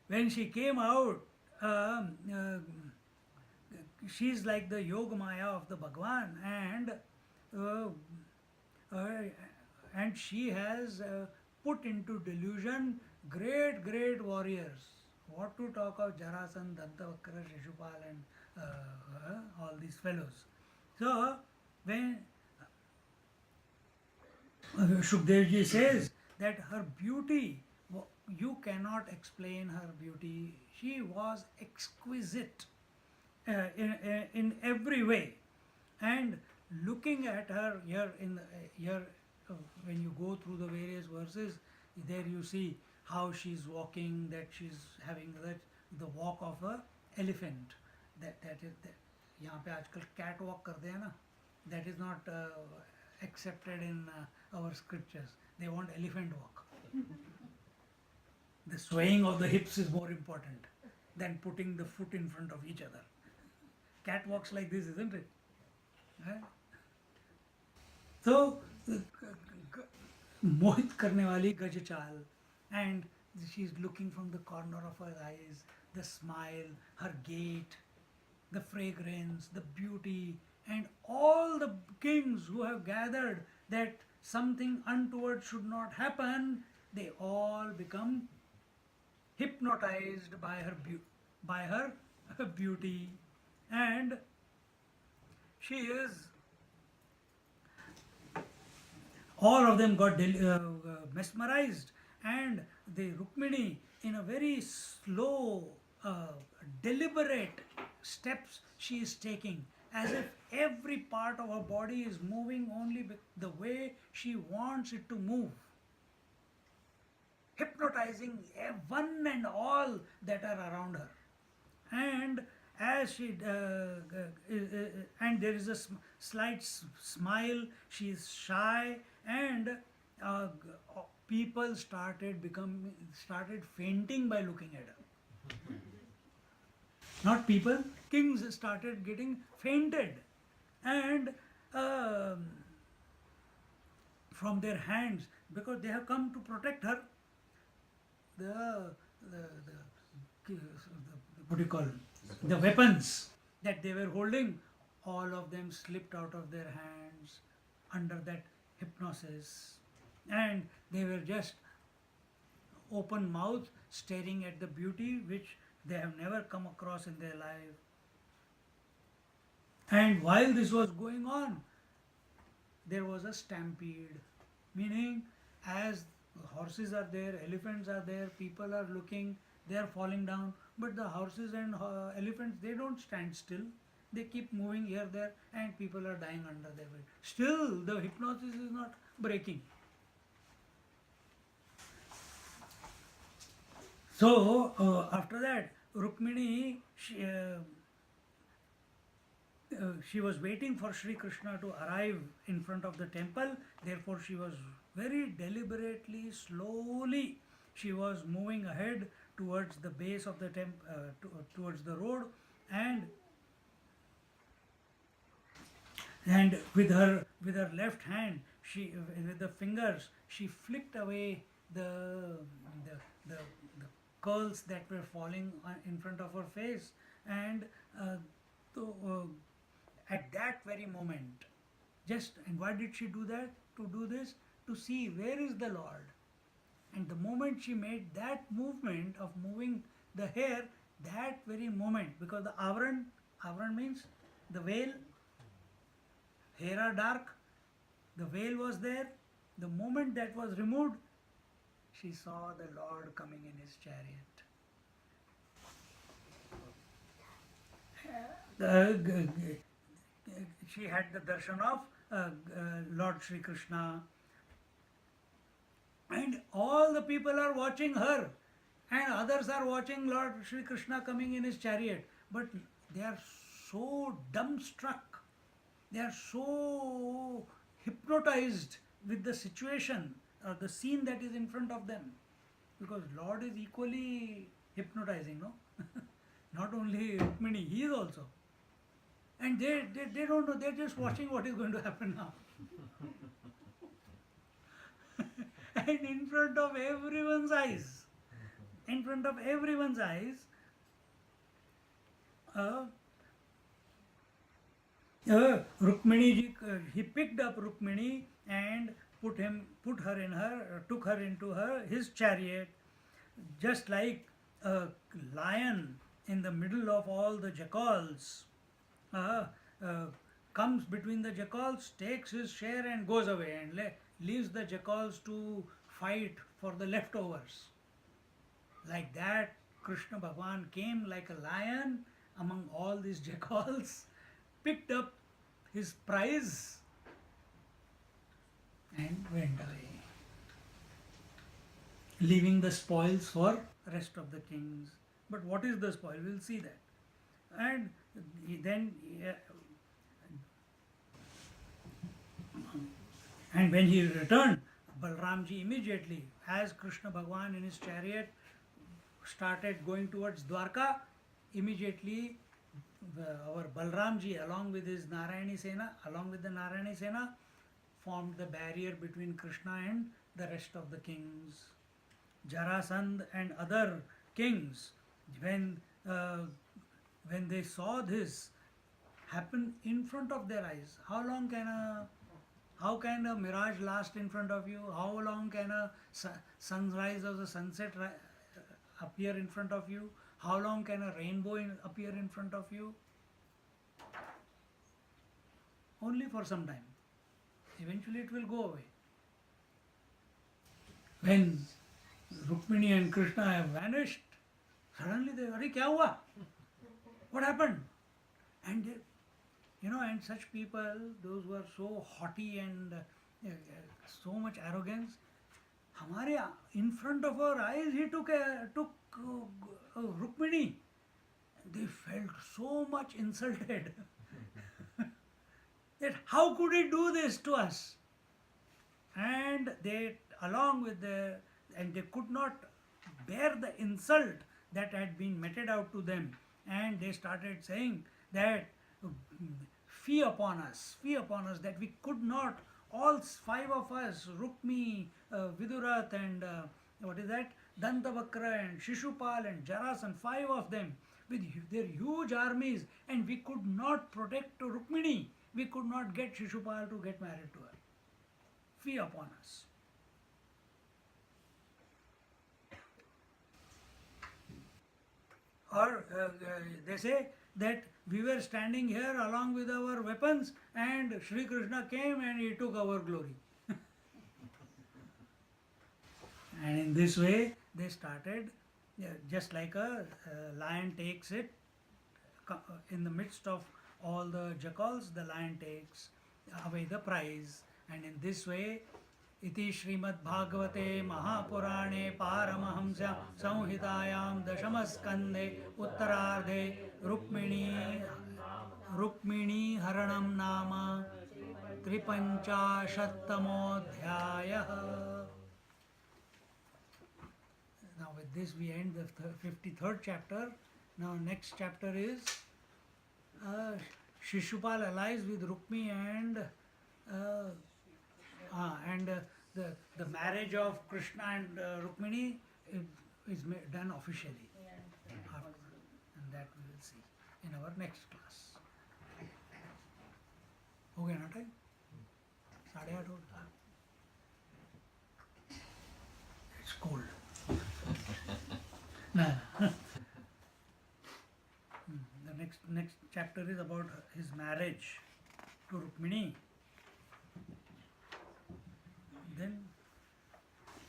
S1: when she came out, she is like the Yoga Maya of the Bhagwan, and she has put into delusion great warriors. What to talk of Jarasandha, Dantavakra, Shishupal and all these fellows. So when Shukdev ji says that her beauty, you cannot explain her beauty. She was exquisite in every way, and looking at her here when you go through the various verses, there you see how she's walking, that she's having the walk of a elephant. That is यहाँ पे आजकल cat walk करते हैं ना, that is not accepted in our scriptures. They want elephant walk. The swaying of the hips is more important than putting the foot in front of each other. Cat walks like this, isn't it? So, मोहित करने वाली गज चाल, and she is looking from the corner of her eyes, the smile, her gait, the fragrance, the beauty, and all the kings who have gathered that something untoward should not happen, they all become hypnotized by her beauty, and she is. All of them got mesmerized, and the Rukmini, in a very slow, deliberate steps she is taking, as if every part of her body is moving only the way she wants it to move. hypnotizing one and all that are around her. And as she and there is a slight smile, she is shy, and people started fainting by looking at her. Not people, kings started getting fainted, and from their hands, because they have come to protect her, the what do you call it? The weapons that they were holding, all of them slipped out of their hands under that hypnosis, and they were just open mouth staring at the beauty which they have never come across in their life. And while this was going on, there was a stampede, meaning as horses are there, elephants are there, people are looking, they are falling down, but the horses and elephants, they don't stand still. They keep moving here, there, and people are dying under their weight. Still, the hypnosis is not breaking. So, after that, Rukmini, she was waiting for Sri Krishna to arrive in front of the temple. Therefore, she was very deliberately, slowly, she was moving ahead towards the base of the towards the road, and with her left hand, she with the fingers, she flicked away the curls that were falling in front of her face, and at that very moment, and why did she do that? To do this, to see where is the Lord. And the moment she made that movement of moving the hair, that very moment, because the avran means the veil, hair are dark, the veil was there, the moment that was removed, she saw the Lord coming in his chariot. She had the darshan of Lord Sri Krishna, and all the people are watching her, and others are watching Lord Sri Krishna coming in his chariot, but they are so dumbstruck, they are so hypnotized with the situation or the scene that is in front of them, because Lord is equally hypnotizing, no? Not only Rukmini, he is also. And they don't know, they're just watching what is going to happen now. And in front of everyone's eyes, Rukmini ji, he picked up Rukmini and took her into his chariot, just like a lion in the middle of all the jackals. Comes between the jackals, takes his share and goes away, and leaves the jackals to fight for the leftovers. Like that, Krishna Bhagavan came like a lion among all these jackals, picked up his prize and went away, leaving the spoils for rest of the kings. But what is the spoil? We'll see that. And then and when he returned, Balramji immediately, as Krishna Bhagavan in his chariot started going towards Dwarka, immediately our Balramji along with the Narayani Sena formed the barrier between Krishna and the rest of the kings. Jarasandh and other kings, when they saw this happen in front of their eyes, how can a mirage last in front of you? How long can a sunrise or the sunset appear in front of you? How long can a rainbow appear in front of you? Only for some time. Eventually it will go away. When Rukmini and Krishna have vanished, suddenly they, "Arey, kya hua? What happened?" And and such people, those who are so haughty and so much arrogance, हमारे in front of our eyes he took Rukmini. They felt so much insulted that how could he do this to us? And they, along with and they could not bear the insult that had been meted out to them, and they started saying that fee upon us, that we could not, all five of us, Rukmi, Vidurat, and what is that, Dantavakra and Shishupal and Jarasan, five of them with their huge armies, and we could not protect Rukmini, we could not get Shishupal to get married to her. Fee upon us. Or they say that we were standing here along with our weapons and Sri Krishna came and he took our glory. And in this way they started, just like a lion takes it in the midst of all the jackals, the lion takes away the prize. And in this way, इति श्रीमद्भागवते महापुराणे पारमहंस्यां संहितायां दशमस्कन्धे उत्तरार्धे रुक्मिणी हरणं नाम 53तमोऽध्यायः. Now with this we end the 53rd chapter. Now next chapter is Shishupal allies with Rukmi and the marriage of Krishna and Rukmini is done officially. And that we will see in our next class. हो गया ना time? 8:30 हो गया. It's cold. No. The next chapter is about his marriage to Rukmini.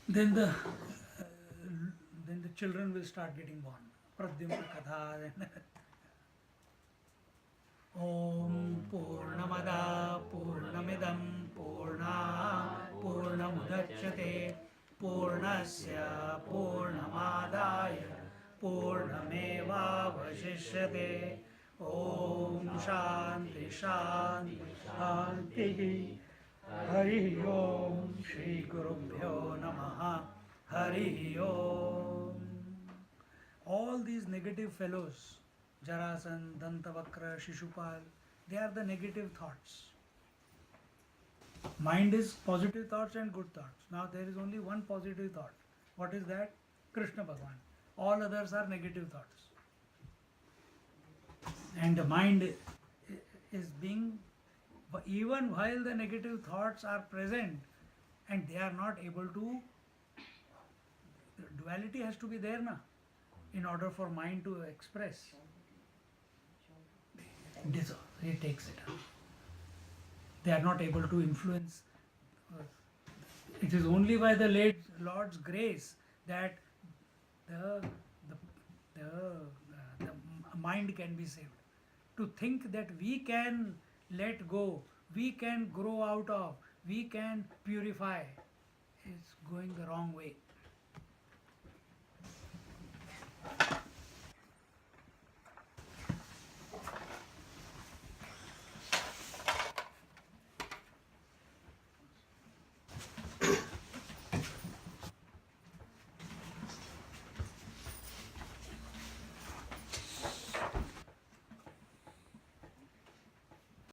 S1: Then the children will start getting born. Pradyumna Katha. Om Purnamada Purnamidam Purna Purnamudachyate Purnasya Purnamadaya Purnameva Vashishyate. Om Shanti Shanti Shanti. Hari Om Shri Gurubhyo Namaha. Hari Om. All these negative fellows, Jarasan, Dantavakra, Shishupal, they are the negative thoughts. Mind is positive thoughts and good thoughts. Now there is only one positive thought. What is that? Krishna Bhagavan. All others are negative thoughts. And the mind is being, even while the negative thoughts are present and they are not able to, the duality has to be there now in order for mind to express. He takes it up. They are not able to influence. It is only by the late Lord's grace that the mind can be saved. To think that we can let go, we can grow out of, we can purify, is going the wrong way.